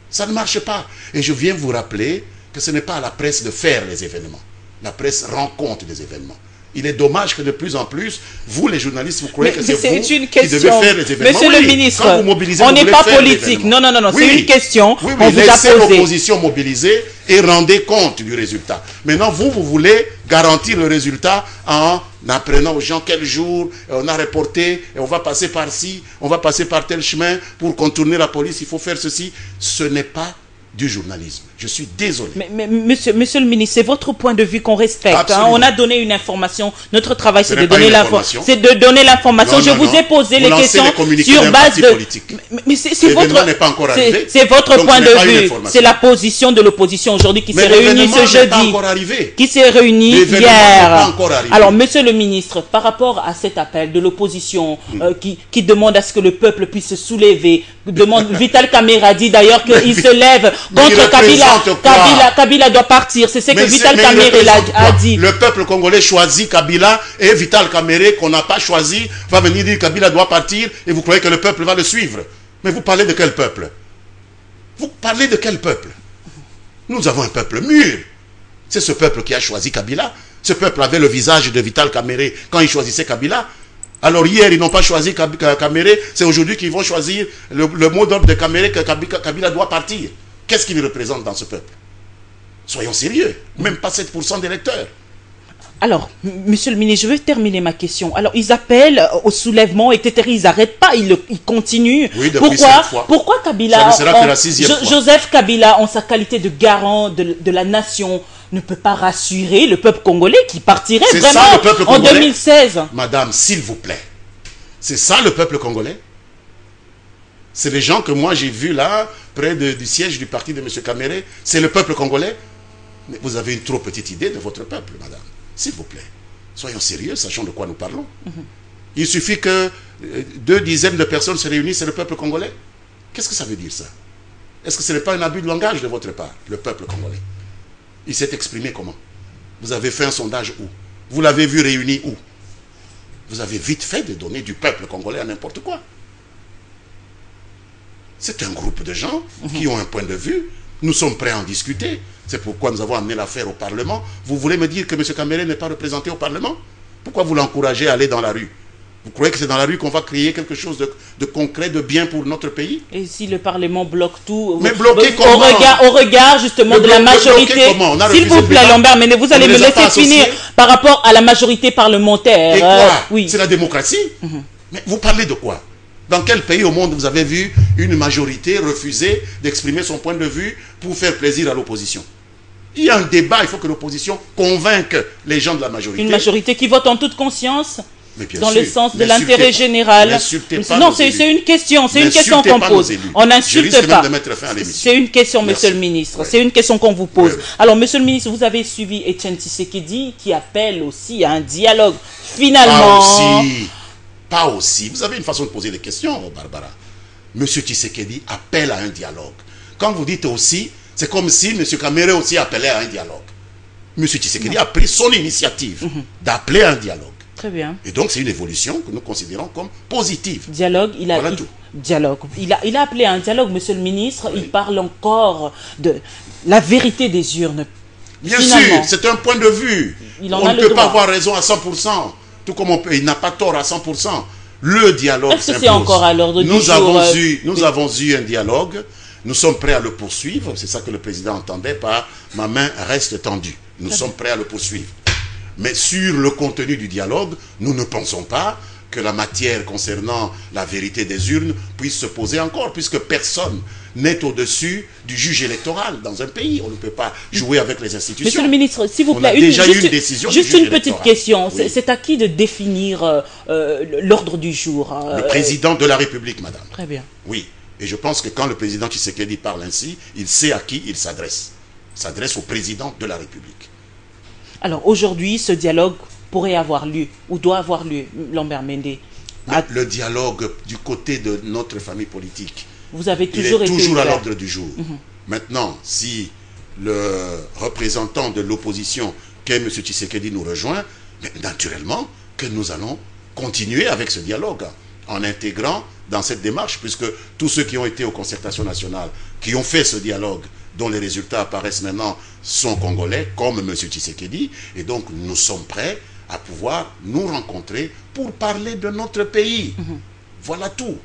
Ça ne marche pas. Et je viens vous rappeler que ce n'est pas à la presse de faire les événements. La presse rend compte des événements. Il est dommage que de plus en plus, vous les journalistes, vous croyez que c'est vous qui devez faire les événements. Monsieur le ministre, on n'est pas politique. Non, c'est une question. Oui, laissez l'opposition mobiliser et rendez compte du résultat. Maintenant, vous voulez garantir le résultat en apprenant aux gens quel jour on a reporté, et on va passer par ci, on va passer par tel chemin pour contourner la police, il faut faire ceci. Ce n'est pas du journalisme. Je suis désolé. Mais monsieur le ministre, c'est votre point de vue qu'on respecte. Hein. On a donné une information. Notre travail, c'est de donner l'information. C'est de donner l'information. Je vous ai posé les questions sur base de... Mais c'est votre... n'est pas encore arrivé. C'est votre point de vue. C'est la position de l'opposition aujourd'hui qui s'est réunie ce jeudi. Qui s'est réunie hier. Alors, monsieur le ministre, par rapport à cet appel de l'opposition qui demande à ce que le peuple puisse se soulever, Vital Kamerhe dit d'ailleurs qu'il se lève contre Kabila. Kabila doit partir, c'est ce que Vital Kamerhe a dit. Le peuple congolais choisit Kabila et Vital Kamerhe qu'on n'a pas choisi va venir dire Kabila doit partir et vous croyez que le peuple va le suivre. Mais vous parlez de quel peuple? Vous parlez de quel peuple? Nous avons un peuple mûr. C'est ce peuple qui a choisi Kabila. Ce peuple avait le visage de Vital Kamerhe quand il choisissait Kabila. Alors hier, ils n'ont pas choisi Kamerhe, c'est aujourd'hui qu'ils vont choisir le mot d'ordre de Kamerhe que Kabila doit partir. Qu'est-ce qu'il représente dans ce peuple? Soyons sérieux, même pas 7% d'électeurs. Alors, monsieur le ministre, je veux terminer ma question. Alors, ils appellent au soulèvement, etc. Ils n'arrêtent pas, ils continuent. Oui, depuis 5 fois. Pourquoi Kabila, ça ne sera que la 6e fois. Joseph Kabila, en sa qualité de garant de la nation, ne peut pas rassurer le peuple congolais qui partirait vraiment ça, le peuple congolais, en 2016. Madame, s'il vous plaît, c'est ça le peuple congolais? C'est les gens que moi j'ai vus là, près du siège du parti de M. Kamerhe. C'est le peuple congolais? Mais vous avez une trop petite idée de votre peuple, madame. S'il vous plaît, soyons sérieux, sachant de quoi nous parlons. Il suffit que 2 dizaines de personnes se réunissent, c'est le peuple congolais. Qu'est-ce que ça veut dire ça? Est-ce que ce n'est pas un abus de langage de votre part, le peuple congolais? Il s'est exprimé comment? Vous avez fait un sondage où? Vous l'avez vu réuni où? Vous avez vite fait de donner du peuple congolais à n'importe quoi. C'est un groupe de gens qui ont un point de vue. Nous sommes prêts à en discuter. C'est pourquoi nous avons amené l'affaire au Parlement. Vous voulez me dire que M. Kamerhe n'est pas représenté au Parlement? Pourquoi vous l'encouragez à aller dans la rue? Vous croyez que c'est dans la rue qu'on va créer quelque chose de concret, de bien pour notre pays? Et si le Parlement bloque tout? Mais bloquer comment? Au regard justement de la majorité. S'il vous plaît, Lambert, mais vous allez me laisser finir par rapport à la majorité parlementaire. Et quoi? Oui. C'est la démocratie? Mais vous parlez de quoi? Dans quel pays au monde vous avez vu une majorité refuser d'exprimer son point de vue pour faire plaisir à l'opposition? Il y a un débat, il faut que l'opposition convainque les gens de la majorité. Une majorité qui vote en toute conscience, dans le sens de l'intérêt général. Non, c'est une question, qu'on pose. On n'insulte pas. C'est une question, monsieur le ministre. C'est une question qu'on vous pose. Alors, monsieur le ministre, vous avez suivi Etienne Tshisekedi qui appelle aussi à un dialogue. Finalement... Pas aussi. Vous avez une façon de poser des questions, Barbara. M. Tshisekedi appelle à un dialogue. Quand vous dites aussi, c'est comme si M. Kamere aussi appelait à un dialogue. M. Tshisekedi a pris son initiative d'appeler à un dialogue. Très bien. Et donc, c'est une évolution que nous considérons comme positive. Dialogue, dialogue. Il a appelé à un dialogue, monsieur le ministre. Oui. Il parle encore de la vérité des urnes. Bien sûr, c'est un point de vue. On ne peut pas avoir raison à 100%, tout comme il n'a pas tort à 100%. Le dialogue s'impose. Est-ce que c'est encore à l'ordre du jour? Nous avons eu un dialogue. Nous sommes prêts à le poursuivre. C'est ça que le président entendait par « ma main reste tendue ». Nous sommes prêts à le poursuivre. Mais sur le contenu du dialogue, nous ne pensons pas que la matière concernant la vérité des urnes puisse se poser encore, puisque personne n'est au-dessus du juge électoral dans un pays. On ne peut pas jouer avec les institutions. Monsieur le ministre, s'il vous plaît, juste une petite question. Oui. C'est à qui de définir l'ordre du jour? Le président de la République, madame. Très bien. Oui. Et je pense que quand le président Tshisekedi parle ainsi, il sait à qui il s'adresse. Il s'adresse au président de la République. Alors aujourd'hui, ce dialogue pourrait avoir lieu, ou doit avoir lieu, Lambert Mende. Le dialogue du côté de notre famille politique, vous avez toujours il est toujours à l'ordre du jour. Maintenant, si le représentant de l'opposition, qu'est M. Tshisekedi, nous rejoint, naturellement que nous allons continuer avec ce dialogue, en intégrant dans cette démarche, puisque tous ceux qui ont été aux concertations nationales, qui ont fait ce dialogue, dont les résultats apparaissent maintenant, sont congolais, comme M. Tshisekedi, et donc nous sommes prêts à pouvoir nous rencontrer pour parler de notre pays. Voilà tout.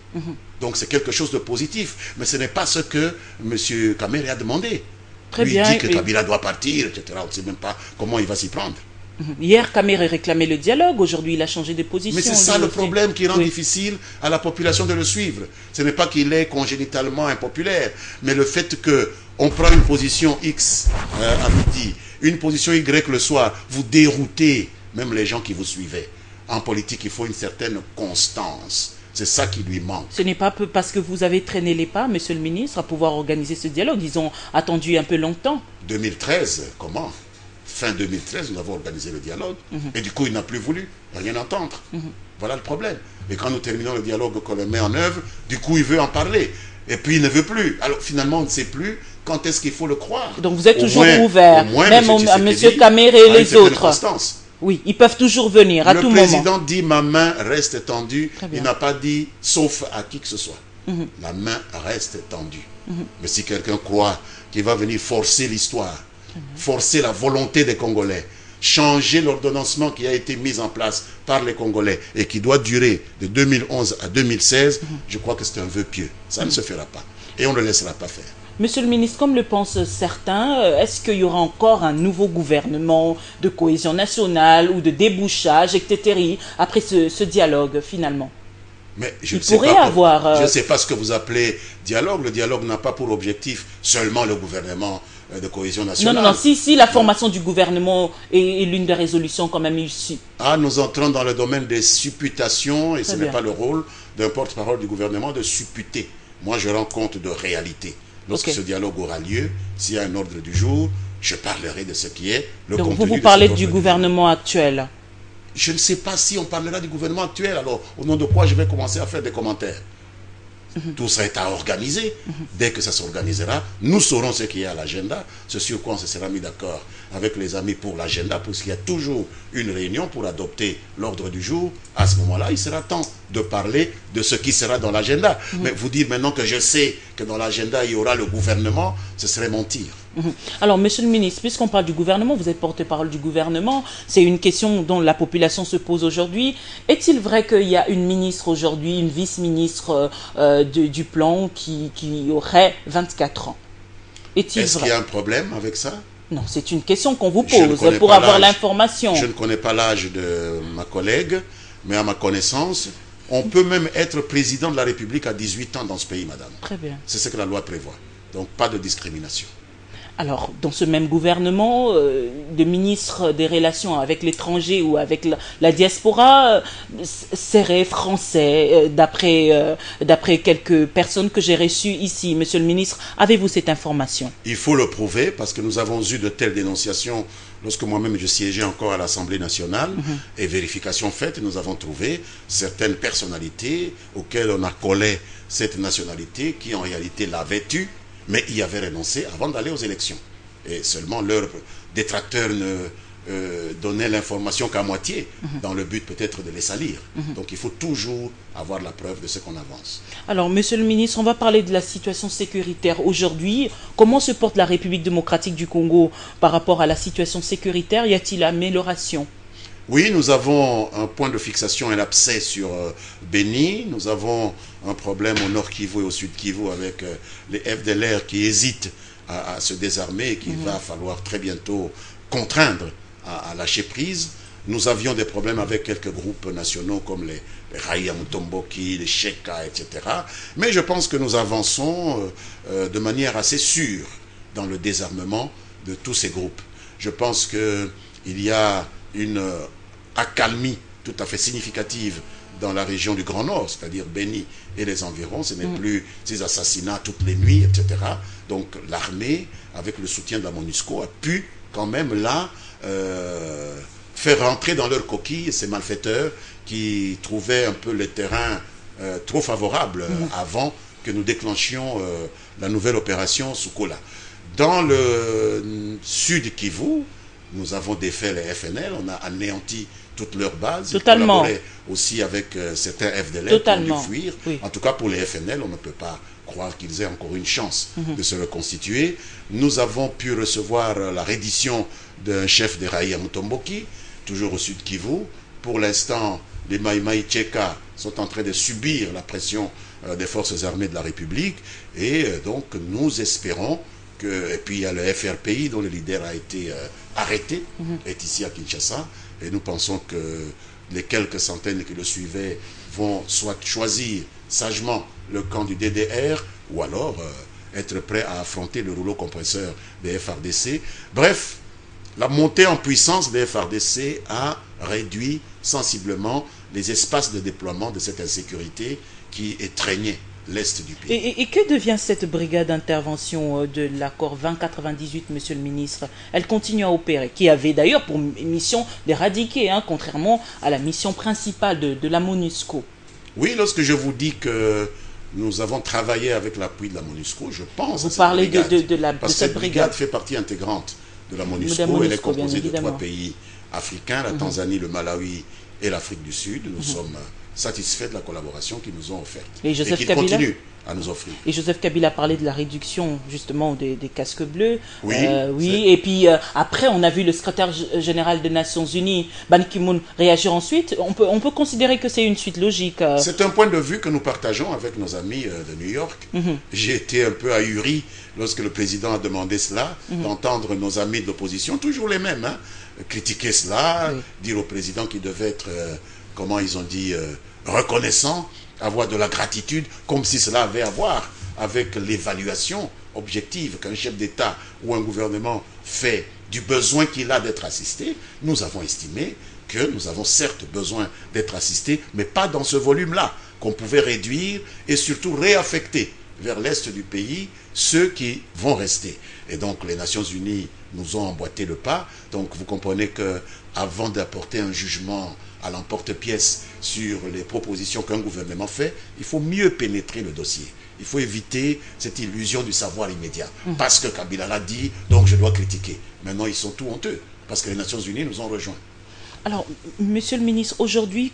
Donc c'est quelque chose de positif, mais ce n'est pas ce que M. Kamere a demandé. Très Lui bien, dit que Kabila doit partir, etc. On ne sait même pas comment il va s'y prendre. Hier, Kamere réclamait le dialogue. Aujourd'hui, il a changé de position. Mais c'est ça le problème qui rend difficile à la population de le suivre. Ce n'est pas qu'il est congénitalement impopulaire, mais le fait qu'on prend une position X à midi, une position Y le soir, vous déroutez même les gens qui vous suivaient. En politique, il faut une certaine constance. C'est ça qui lui manque. Ce n'est pas parce que vous avez traîné les pas, monsieur le ministre, à pouvoir organiser ce dialogue. Ils ont attendu un peu longtemps. 2013, comment ? Fin 2013, nous avons organisé le dialogue. Et du coup, il n'a plus voulu rien entendre. Voilà le problème. Et quand nous terminons le dialogue qu'on le met en œuvre, du coup, il veut en parler. Et puis, il ne veut plus. Alors, finalement, on ne sait plus quand est-ce qu'il faut le croire. Donc, vous êtes toujours ouvert, même à M. Kamere et les autres. Oui, ils peuvent toujours venir à tout moment. Le président dit « ma main reste tendue ». Il n'a pas dit « sauf à qui que ce soit ». La main reste tendue. Mais si quelqu'un croit qu'il va venir forcer l'histoire, forcer la volonté des Congolais, changer l'ordonnancement qui a été mis en place par les Congolais et qui doit durer de 2011 à 2016, je crois que c'est un vœu pieux. Ça ne se fera pas. Et on ne le laissera pas faire. Monsieur le ministre, comme le pensent certains, est-ce qu'il y aura encore un nouveau gouvernement de cohésion nationale ou de débouchage, etc., après ce dialogue, finalement? Mais je ne sais pas ce que vous appelez dialogue. Le dialogue n'a pas pour objectif seulement le gouvernement de cohésion nationale. Non, si la formation du gouvernement est l'une des résolutions quand même issue. Ah, nous entrons dans le domaine des supputations et ce n'est pas le rôle d'un porte-parole du gouvernement de supputer. Moi, je rends compte de réalité. Lorsque ce dialogue aura lieu, s'il y a un ordre du jour, je parlerai de ce qui est le contenu. Donc vous parlez du gouvernement actuel? Je ne sais pas si on parlera du gouvernement actuel. Alors, au nom de quoi je vais commencer à faire des commentaires? Tout ça est à organiser. Dès que ça s'organisera, nous saurons ce qui est à l'agenda, ce sur quoi on se sera mis d'accord avec les amis pour l'agenda, puisqu'il y a toujours une réunion pour adopter l'ordre du jour. À ce moment-là, il sera temps de parler de ce qui sera dans l'agenda. Mais vous dire maintenant que je sais que dans l'agenda, il y aura le gouvernement, ce serait mentir. Alors, monsieur le ministre, puisqu'on parle du gouvernement, vous êtes porte-parole du gouvernement, c'est une question dont la population se pose aujourd'hui. Est-il vrai qu'il y a une ministre aujourd'hui, une vice-ministre du plan qui aurait 24 ans? Est-ce qu'il y a un problème avec ça? Non, c'est une question qu'on vous pose pour avoir l'information. Je ne connais pas l'âge de ma collègue, mais à ma connaissance, on peut même être président de la République à 18 ans dans ce pays, madame. Très bien. C'est ce que la loi prévoit. Donc, pas de discrimination. Alors, dans ce même gouvernement, le ministre des Relations avec l'étranger ou avec la diaspora serait français, d'après quelques personnes que j'ai reçues ici. Monsieur le ministre, avez-vous cette information? Il faut le prouver parce que nous avons eu de telles dénonciations lorsque moi-même je siégeais encore à l'Assemblée nationale. Et vérification faite, nous avons trouvé certaines personnalités auxquelles on a collé cette nationalité qui en réalité l'avaient eue, mais y avaient renoncé avant d'aller aux élections. Et seulement leurs détracteurs ne donnaient l'information qu'à moitié, dans le but peut-être de les salir. Donc il faut toujours avoir la preuve de ce qu'on avance. Alors, monsieur le ministre, on va parler de la situation sécuritaire aujourd'hui. Comment se porte la République démocratique du Congo par rapport à la situation sécuritaire? Y a-t-il amélioration? Oui, nous avons un point de fixation, un abcès sur Béni. Nous avons un problème au nord Kivu et au sud Kivu avec les FDLR qui hésitent à se désarmer et qu'il va falloir très bientôt contraindre à lâcher prise. Nous avions des problèmes avec quelques groupes nationaux comme les Raïa Mutomboki, les Sheka, etc. Mais je pense que nous avançons de manière assez sûre dans le désarmement de tous ces groupes. Je pense qu'il y a une accalmie tout à fait significative dans la région du Grand Nord, c'est-à-dire Béni et les environs. Ce n'est plus ces assassinats toutes les nuits, etc. Donc l'armée, avec le soutien de la MONUSCO, a pu quand même là faire rentrer dans leur coquille ces malfaiteurs qui trouvaient un peu le terrain trop favorable avant que nous déclenchions la nouvelle opération Soukola. Dans le sud Kivu, nous avons défait les FNL, on a anéanti toutes leurs bases. Totalement. Ils collaboraient aussi avec certains FDLR qui ont dû fuir. Oui. En tout cas, pour les FNL, on ne peut pas croire qu'ils aient encore une chance de se reconstituer. Nous avons pu recevoir la reddition d'un chef des Raïa Mutomboki, toujours au sud Kivu. Pour l'instant, les Maïmaï Tcheka sont en train de subir la pression des forces armées de la République. Et donc, nous espérons et puis il y a le FRPI dont le leader a été arrêté, est ici à Kinshasa, et nous pensons que les quelques centaines qui le suivaient vont soit choisir sagement le camp du DDR, ou alors être prêts à affronter le rouleau compresseur des FRDC. Bref, la montée en puissance des FRDC a réduit sensiblement les espaces de déploiement de cette insécurité qui étreignait l'Est du pays. Et que devient cette brigade d'intervention de l'accord 2098, monsieur le ministre? Elle continue à opérer, qui avait d'ailleurs pour mission d'éradiquer, contrairement à la mission principale de la MONUSCO. Oui, lorsque je vous dis que nous avons travaillé avec l'appui de la MONUSCO, je pense vous parlez de cette brigade fait partie intégrante de la MONUSCO. Elle est composée de 3 pays africains, la Tanzanie, le Malawi et l'Afrique du Sud. Nous sommes satisfaits de la collaboration qu'ils nous ont offerte et qu'ils continuent à nous offrir. Et Joseph Kabila a parlé de la réduction justement des casques bleus. Oui. Et puis après on a vu le secrétaire général des Nations Unies, Ban Ki-moon, réagir ensuite. On peut considérer que c'est une suite logique. C'est un point de vue que nous partageons avec nos amis de New York. J'ai été un peu ahuri lorsque le président a demandé cela, d'entendre nos amis de l'opposition, toujours les mêmes, critiquer cela, dire au président qu'il devait être, comment ils ont dit, reconnaissant, avoir de la gratitude, comme si cela avait à voir avec l'évaluation objective qu'un chef d'État ou un gouvernement fait du besoin qu'il a d'être assisté. Nous avons estimé que nous avons certes besoin d'être assistés, mais pas dans ce volume-là, qu'on pouvait réduire et surtout réaffecter vers l'est du pays ceux qui vont rester. Et donc les Nations Unies nous ont emboîté le pas. Donc vous comprenez que avant d'apporter un jugement à l'emporte-pièce sur les propositions qu'un gouvernement fait, il faut mieux pénétrer le dossier. Il faut éviter cette illusion du savoir immédiat. Parce que Kabila l'a dit, donc je dois critiquer. Maintenant, ils sont tout honteux, parce que les Nations Unies nous ont rejoints. Alors, monsieur le ministre, aujourd'hui,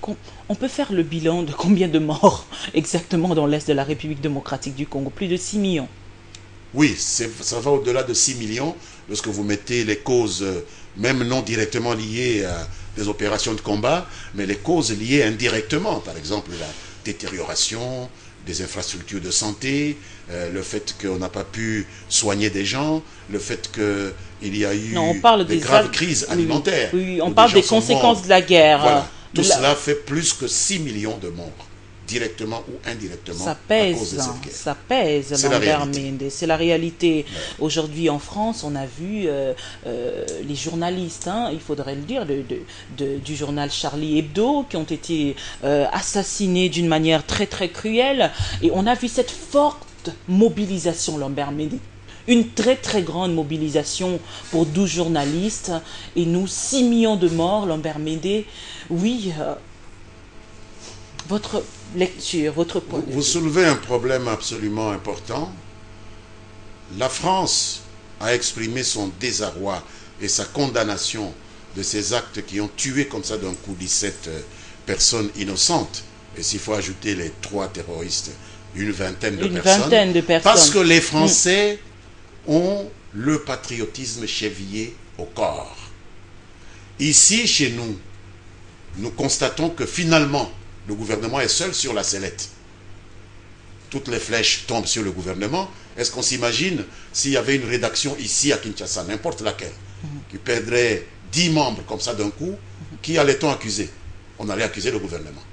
on peut faire le bilan de combien de morts exactement dans l'Est de la République démocratique du Congo? Plus de 6 millions. Oui, ça va au-delà de 6 millions, lorsque vous mettez les causes, même non directement liées à des opérations de combat, mais les causes liées indirectement, par exemple la détérioration des infrastructures de santé, le fait qu'on n'a pas pu soigner des gens, le fait qu'il y a eu des graves crises alimentaires. Oui, on parle des conséquences de la guerre. Voilà. Tout cela fait plus que 6 millions de morts directement ou indirectement ça à pèse, cause de cette guerre. ça pèse, Lambert Mende. C'est la réalité. Ouais. Aujourd'hui en France, on a vu les journalistes, hein, il faudrait le dire, du journal Charlie Hebdo, qui ont été assassinés d'une manière très très cruelle. Et on a vu cette forte mobilisation, Lambert Mende. Une très très grande mobilisation pour 12 journalistes et nous 6 millions de morts, Lambert Mende. Oui, votre lecture, votre point de vue. Vous soulevez un problème absolument important. La France a exprimé son désarroi et sa condamnation de ces actes qui ont tué comme ça d'un coup 17 personnes innocentes. Et s'il faut ajouter les 3 terroristes, une vingtaine de personnes. Parce que les Français ont le patriotisme chevillé au corps. Ici, chez nous, nous constatons que finalement, le gouvernement est seul sur la sellette. Toutes les flèches tombent sur le gouvernement. Est-ce qu'on s'imagine s'il y avait une rédaction ici à Kinshasa, n'importe laquelle, qui perdrait 10 membres comme ça d'un coup, qui allait-on accuser? On allait accuser le gouvernement.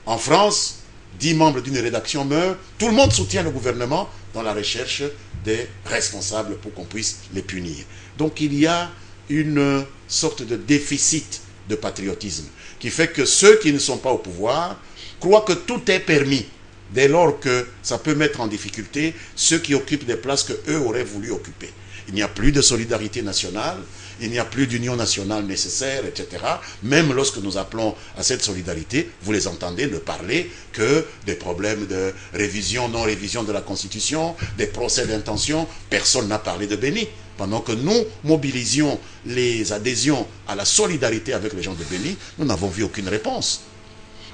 En France, 10 membres d'une rédaction meurent, tout le monde soutient le gouvernement dans la recherche des responsables pour qu'on puisse les punir. Donc il y a une sorte de déficit de patriotisme qui fait que ceux qui ne sont pas au pouvoir croient que tout est permis dès lors que ça peut mettre en difficulté ceux qui occupent des places qu'eux auraient voulu occuper. Il n'y a plus de solidarité nationale, il n'y a plus d'union nationale nécessaire, etc. Même lorsque nous appelons à cette solidarité, vous les entendez ne parler que des problèmes de révision, non-révision de la Constitution, des procès d'intention. Personne n'a parlé de Béni. Pendant que nous mobilisions les adhésions à la solidarité avec les gens de Béni, nous n'avons vu aucune réponse.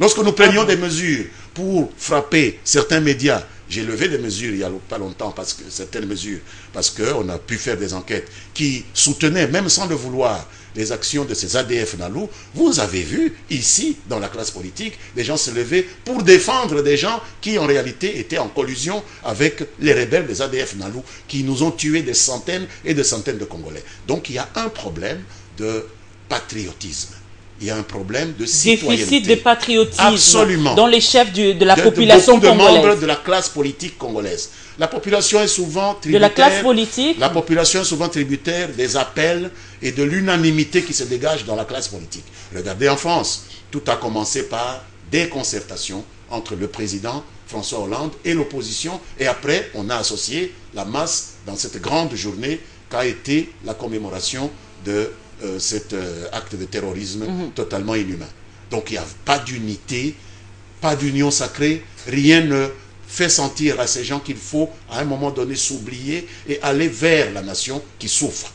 Lorsque nous prenions des mesures pour frapper certains médias, j'ai levé des mesures il n'y a pas longtemps, certaines mesures, parce qu'on a pu faire des enquêtes qui soutenaient, même sans le vouloir, les actions de ces ADF Nalou. Vous avez vu, ici, dans la classe politique, des gens se lever pour défendre des gens qui, en réalité, étaient en collusion avec les rebelles des ADF Nalou, qui nous ont tué des centaines et des centaines de Congolais. Donc, il y a un problème de patriotisme. Il y a un problème de citoyenneté. Déficit de patriotisme. Absolument. Dans les chefs de la population congolaise. Beaucoup de membres de la classe politique congolaise. La population est souvent tributaire. De la classe politique. La population est souvent tributaire des appels et de l'unanimité qui se dégage dans la classe politique. Regardez en France, tout a commencé par des concertations entre le président François Hollande et l'opposition. Et après, on a associé la masse dans cette grande journée qu'a été la commémoration de cet acte de terrorisme totalement inhumain. Donc il n'y a pas d'unité, pas d'union sacrée, rien ne fait sentir à ces gens qu'il faut à un moment donné s'oublier et aller vers la nation qui souffre.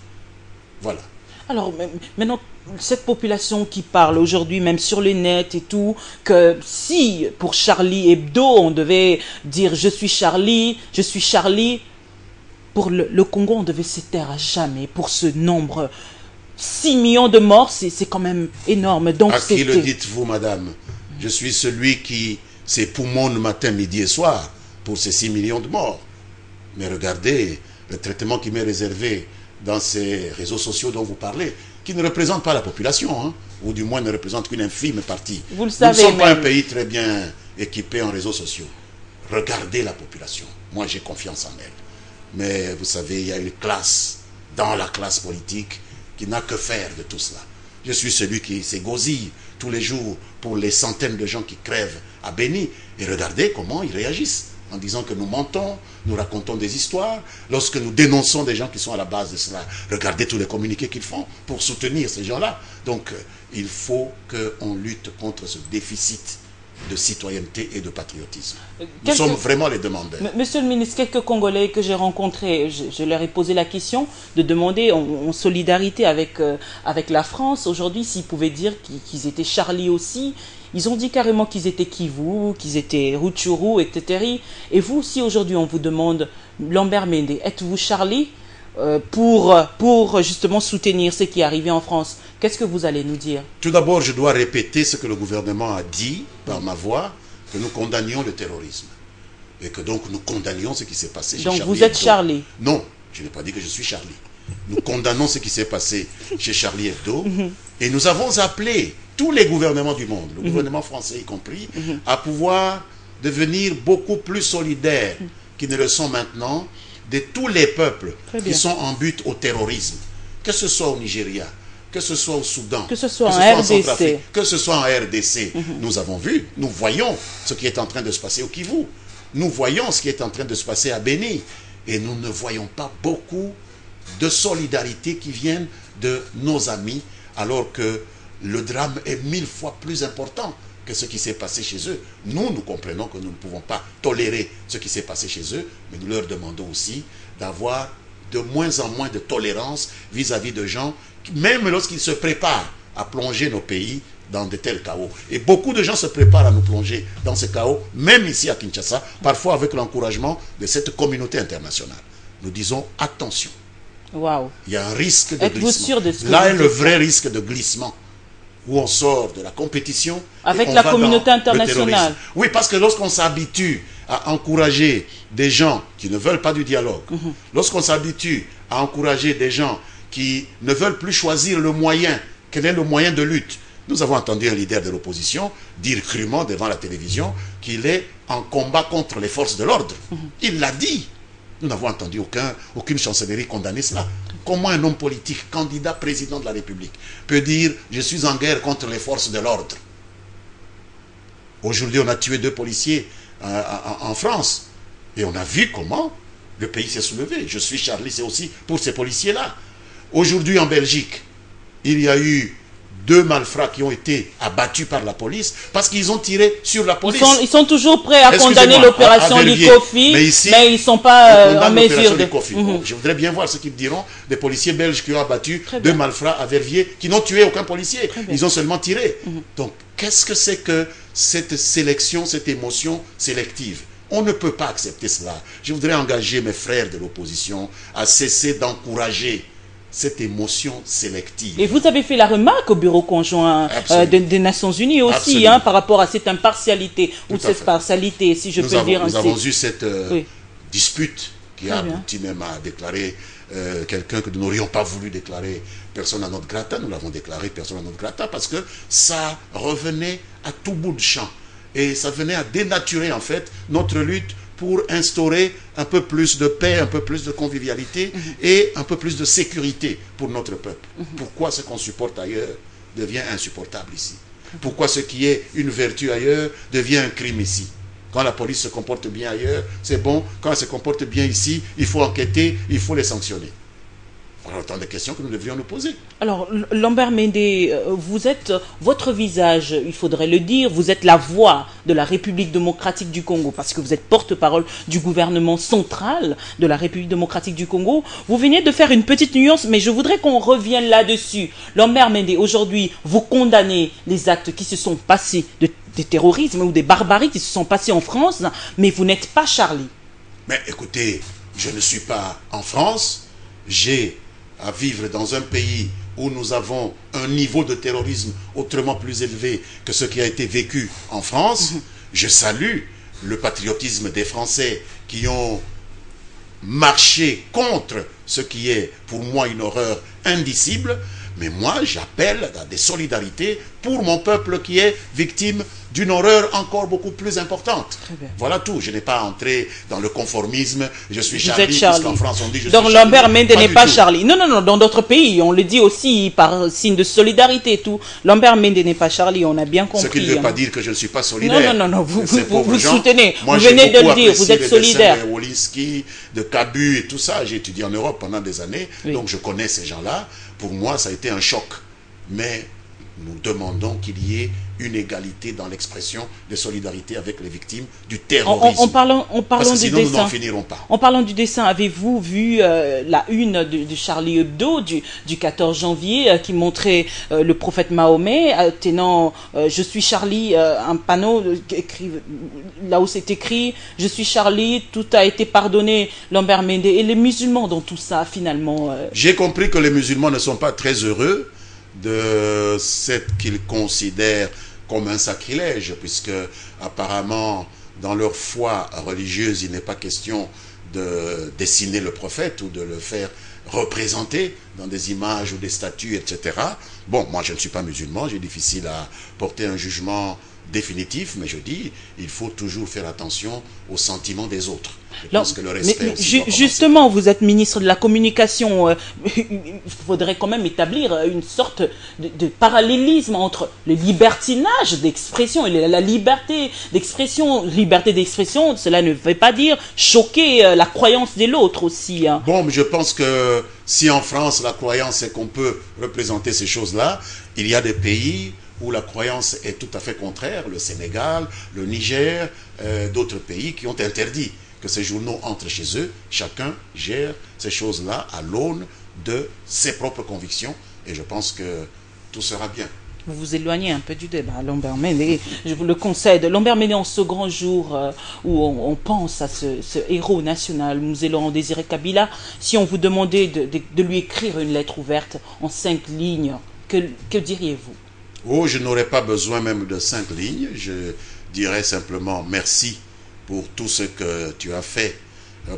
Voilà. Alors maintenant, cette population qui parle aujourd'hui, même sur le net et tout, que si pour Charlie Hebdo, on devait dire je suis Charlie, pour le Congo, on devait se taire à jamais pour ce nombre. 6 millions de morts, c'est quand même énorme. Donc, à qui le dites-vous, madame? Je suis celui qui s'époumonne matin, midi et soir pour ces 6 millions de morts. Mais regardez le traitement qui m'est réservé dans ces réseaux sociaux dont vous parlez, qui ne représentent pas la population, hein, ou du moins ne représentent qu'une infime partie. Vous le savez. Nous ne sommes pas un pays très bien équipé en réseaux sociaux. Regardez la population. Moi, j'ai confiance en elle. Mais vous savez, il y a une classe dans la classe politique qui n'a que faire de tout cela. Je suis celui qui s'égosille tous les jours pour les centaines de gens qui crèvent à Béni. Et regardez comment ils réagissent en disant que nous mentons, nous racontons des histoires. Lorsque nous dénonçons des gens qui sont à la base de cela, regardez tous les communiqués qu'ils font pour soutenir ces gens-là. Donc, il faut qu'on lutte contre ce déficit de citoyenneté et de patriotisme. Nous sommes vraiment les demandeurs. Monsieur le ministre, quelques Congolais que j'ai rencontrés, je leur ai posé la question de demander en solidarité avec la France, aujourd'hui, s'ils pouvaient dire qu'ils étaient Charlie aussi. Ils ont dit carrément qu'ils étaient Kivu, qu'ils étaient Rutshuru, etc. Et vous aussi, aujourd'hui, on vous demande, Lambert Mende, êtes-vous Charlie pour justement soutenir ce qui est arrivé en France? Qu'est-ce que vous allez nous dire? Tout d'abord, je dois répéter ce que le gouvernement a dit par ma voix, que nous condamnions le terrorisme. Et que donc nous condamnions ce qui s'est passé chez Charlie. Donc vous êtes Charlie? Non, je n'ai pas dit que je suis Charlie. Nous condamnons ce qui s'est passé chez Charlie Hebdo. Et nous avons appelé tous les gouvernements du monde, le gouvernement français y compris, à pouvoir devenir beaucoup plus solidaires qu'ils ne le sont maintenant de tous les peuples qui sont en but au terrorisme. Que ce soit au Nigeria, que ce soit au Soudan, que ce soit en RDC, que ce soit en RDC. Nous avons vu, nous voyons ce qui est en train de se passer au Kivu. Nous voyons ce qui est en train de se passer à Béni. Et nous ne voyons pas beaucoup de solidarité qui viennent de nos amis, alors que le drame est 1000 fois plus important que ce qui s'est passé chez eux. Nous comprenons que nous ne pouvons pas tolérer ce qui s'est passé chez eux, mais nous leur demandons aussi d'avoir de moins en moins de tolérance vis-à-vis de gens, même lorsqu'ils se préparent à plonger nos pays dans de tels chaos. Et beaucoup de gens se préparent à nous plonger dans ce chaos, même ici à Kinshasa, parfois avec l'encouragement de cette communauté internationale. Nous disons attention. Wow. Il y a un risque de Êtes-vous glissement. sûr de ce que Là vous est le dites? vrai risque de glissement, où on sort de la compétition avec et on la va communauté dans le internationale. terrorisme. Oui, parce que lorsqu'on s'habitue à encourager des gens qui ne veulent pas du dialogue, lorsqu'on s'habitue à encourager des gens qui ne veulent plus choisir le moyen, quel est le moyen de lutte? Nous avons entendu un leader de l'opposition dire crûment devant la télévision qu'il est en combat contre les forces de l'ordre. Il l'a dit. Nous n'avons entendu aucune chancellerie condamner cela. Comment un homme politique, candidat président de la République, peut dire « je suis en guerre contre les forces de l'ordre ». Aujourd'hui, on a tué 2 policiers en France. Et on a vu comment le pays s'est soulevé. Je suis Charlie, c'est aussi pour ces policiers-là. Aujourd'hui, en Belgique, il y a eu 2 malfrats qui ont été abattus par la police parce qu'ils ont tiré sur la police. Ils sont toujours prêts à condamner l'opération Likofi, mais ils ne sont pas en mesure de... Je voudrais bien voir ce qu'ils diront des policiers belges qui ont abattu 2 malfrats à Verviers, qui n'ont tué aucun policier. Ils ont seulement tiré. Donc, qu'est-ce que c'est que cette sélection, cette émotion sélective? On ne peut pas accepter cela. Je voudrais engager mes frères de l'opposition à cesser d'encourager cette émotion sélective. Et vous avez fait la remarque au bureau conjoint des Nations Unies aussi, hein, par rapport à cette impartialité, ou cette partialité, si je peux dire ainsi. Nous avons eu cette dispute qui a abouti même à déclarer quelqu'un que nous n'aurions pas voulu déclarer persona non grata. Nous l'avons déclaré persona non grata parce que ça revenait à tout bout de champ. Et ça venait à dénaturer en fait notre lutte pour instaurer un peu plus de paix, un peu plus de convivialité et un peu plus de sécurité pour notre peuple. Pourquoi ce qu'on supporte ailleurs devient insupportable ici? Pourquoi ce qui est une vertu ailleurs devient un crime ici? Quand la police se comporte bien ailleurs, c'est bon. Quand elle se comporte bien ici, il faut enquêter, il faut les sanctionner. Voilà autant de questions que nous devrions nous poser. Alors, Lambert Mende, vous êtes votre visage, il faudrait le dire, vous êtes la voix de la République démocratique du Congo, parce que vous êtes porte-parole du gouvernement central de la République démocratique du Congo. Vous venez de faire une petite nuance, mais je voudrais qu'on revienne là-dessus. Lambert Mende, aujourd'hui, vous condamnez les actes qui se sont passés, des terrorismes ou des barbaries qui se sont passés en France, mais vous n'êtes pas Charlie. Mais écoutez, je ne suis pas en France, j'ai à vivre dans un pays où nous avons un niveau de terrorisme autrement plus élevé que ce qui a été vécu en France. Je salue le patriotisme des Français qui ont marché contre ce qui est pour moi une horreur indicible. Mais moi, j'appelle à des solidarités pour mon peuple qui est victime d'une horreur encore beaucoup plus importante. Voilà tout. Je n'ai pas entré dans le conformisme. Je suis Charlie, puisqu'en France on dit je suis Charlie. Donc Lambert Mende n'est pas Charlie. Non, non, non. Dans d'autres pays, on le dit aussi par signe de solidarité et tout. Lambert Mende n'est pas Charlie, on a bien compris. Ce qui ne veut pas dire que je ne suis pas solidaire. Non, non, non. Vous gens, soutenez. Moi, vous venez de le dire. Vous êtes solidaire. De Wolinski, de Cabu et tout ça. J'ai étudié en Europe pendant des années. Donc je connais ces gens-là. Pour moi, ça a été un choc. Mais nous demandons qu'il y ait une égalité dans l'expression de solidarité avec les victimes du terrorisme. En parlant Parce que du sinon, dessin, nous n'en finirons pas. En parlant du dessin, avez-vous vu la une de Charlie Hebdo du 14 janvier qui montrait le prophète Mahomet tenant je suis Charlie, un panneau là où c'est écrit je suis Charlie, tout a été pardonné, Lambert Mende, et les musulmans dans tout ça finalement J'ai compris que les musulmans ne sont pas très heureux de ce qu'ils considèrent comme un sacrilège, puisque apparemment dans leur foi religieuse il n'est pas question de dessiner le prophète ou de le faire représentés dans des images ou des statues, etc. Bon, moi je ne suis pas musulman, j'ai difficile à porter un jugement définitif, mais je dis, il faut toujours faire attention aux sentiments des autres. Je pense que le respect aussi justement, vous êtes ministre de la Communication, il faudrait quand même établir une sorte de parallélisme entre le libertinage d'expression et la liberté d'expression. Liberté d'expression, cela ne veut pas dire choquer la croyance de l'autre aussi. Hein. Bon, mais je pense que si en France, la croyance est qu'on peut représenter ces choses-là, il y a des pays où la croyance est tout à fait contraire, le Sénégal, le Niger, d'autres pays qui ont interdit que ces journaux entrent chez eux. Chacun gère ces choses-là à l'aune de ses propres convictions et je pense que tout sera bien. Vous vous éloignez un peu du débat, Lambert Mende, je vous le concède. Lambert Mende, en ce grand jour où on pense à ce héros national, Mzee Laurent Désiré Kabila, si on vous demandait de lui écrire une lettre ouverte en 5 lignes, que diriez-vous? Oh, je n'aurais pas besoin même de 5 lignes. Je dirais simplement merci pour tout ce que tu as fait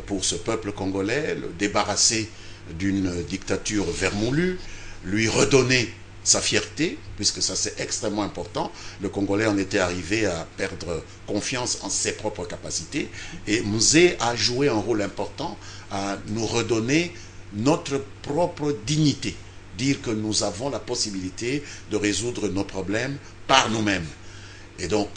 pour ce peuple congolais, le débarrasser d'une dictature vermoulue, lui redonner sa fierté, puisque ça c'est extrêmement important. Le Congolais en était arrivé à perdre confiance en ses propres capacités et Mzee a joué un rôle important à nous redonner notre propre dignité. Dire que nous avons la possibilité de résoudre nos problèmes par nous-mêmes. Et donc,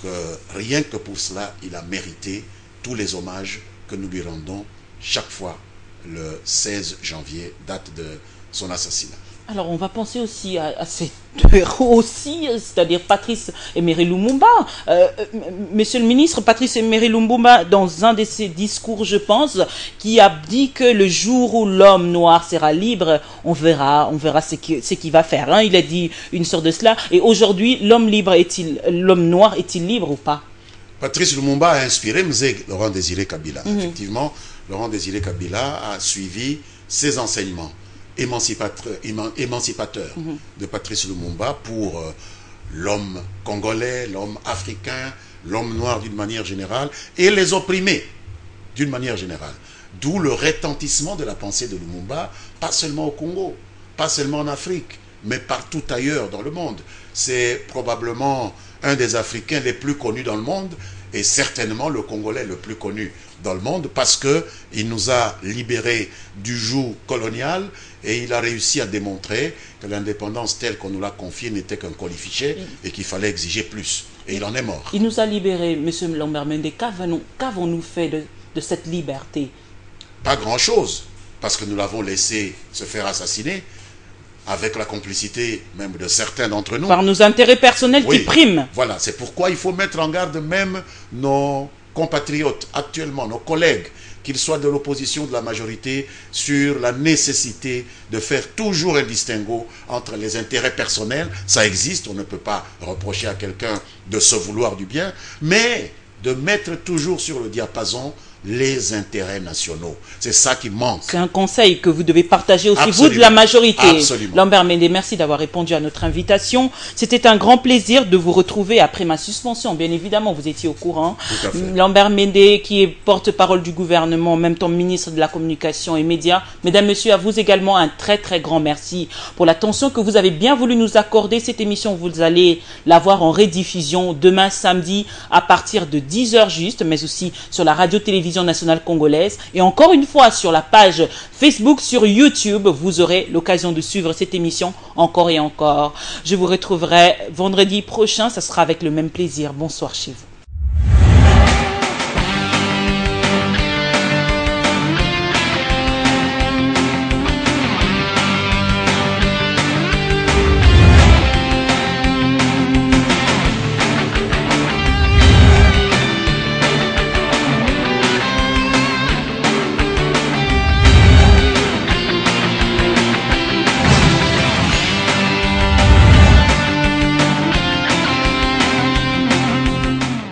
rien que pour cela, il a mérité tous les hommages que nous lui rendons chaque fois le 16 janvier, date de son assassinat. Alors, on va penser aussi à ces deux héros aussi, c'est-à-dire Patrice Emery Lumumba. Monsieur le ministre, Patrice Emery Lumumba, dans un de ses discours, je pense, qui a dit que le jour où l'homme noir sera libre, on verra ce qu'il va faire. Hein. Il a dit une sorte de cela. Et aujourd'hui, l'homme noir est-il libre ou pas? Patrice Lumumba a inspiré Mzee Laurent Désiré Kabila. Effectivement, Laurent Désiré Kabila a suivi ses enseignements émancipateur de Patrice Lumumba pour l'homme congolais, l'homme africain, l'homme noir d'une manière générale et les opprimés d'une manière générale. D'où le retentissement de la pensée de Lumumba, pas seulement au Congo, pas seulement en Afrique, mais partout ailleurs dans le monde. C'est probablement un des Africains les plus connus dans le monde et certainement le Congolais le plus connu dans le monde parce qu'il nous a libérés du joug colonial et il a réussi à démontrer que l'indépendance telle qu'on nous l'a confiée n'était qu'un colifichet et qu'il fallait exiger plus. Et il en est mort. Il nous a libérés, M. Lambert Mende. Qu'avons-nous fait de cette liberté? Pas grand-chose, parce que nous l'avons laissé se faire assassiner avec la complicité même de certains d'entre nous. Par nos intérêts personnels qui priment. Voilà, c'est pourquoi il faut mettre en garde même nos compatriotes actuellement, nos collègues, qu'ils soient de l'opposition, de la majorité, sur la nécessité de faire toujours un distinguo entre les intérêts personnels, ça existe, on ne peut pas reprocher à quelqu'un de se vouloir du bien, mais de mettre toujours sur le diapason les intérêts nationaux. C'est ça qui manque. C'est un conseil que vous devez partager aussi, Absolument. vous de la majorité. Absolument. Lambert Mende, merci d'avoir répondu à notre invitation. C'était un grand plaisir de vous retrouver après ma suspension. Bien évidemment, vous étiez au courant. Tout à fait. Lambert Mende, qui est porte-parole du gouvernement, en même temps ministre de la Communication et Médias. Mesdames, Messieurs, à vous également un très très grand merci pour l'attention que vous avez bien voulu nous accorder. Cette émission, vous allez la voir en rediffusion demain samedi à partir de 10h juste, mais aussi sur la radio-télévision nationale congolaise et encore une fois sur la page Facebook, sur YouTube, vous aurez l'occasion de suivre cette émission encore et encore. Je vous retrouverai vendredi prochain, ça sera avec le même plaisir. Bonsoir chez vous.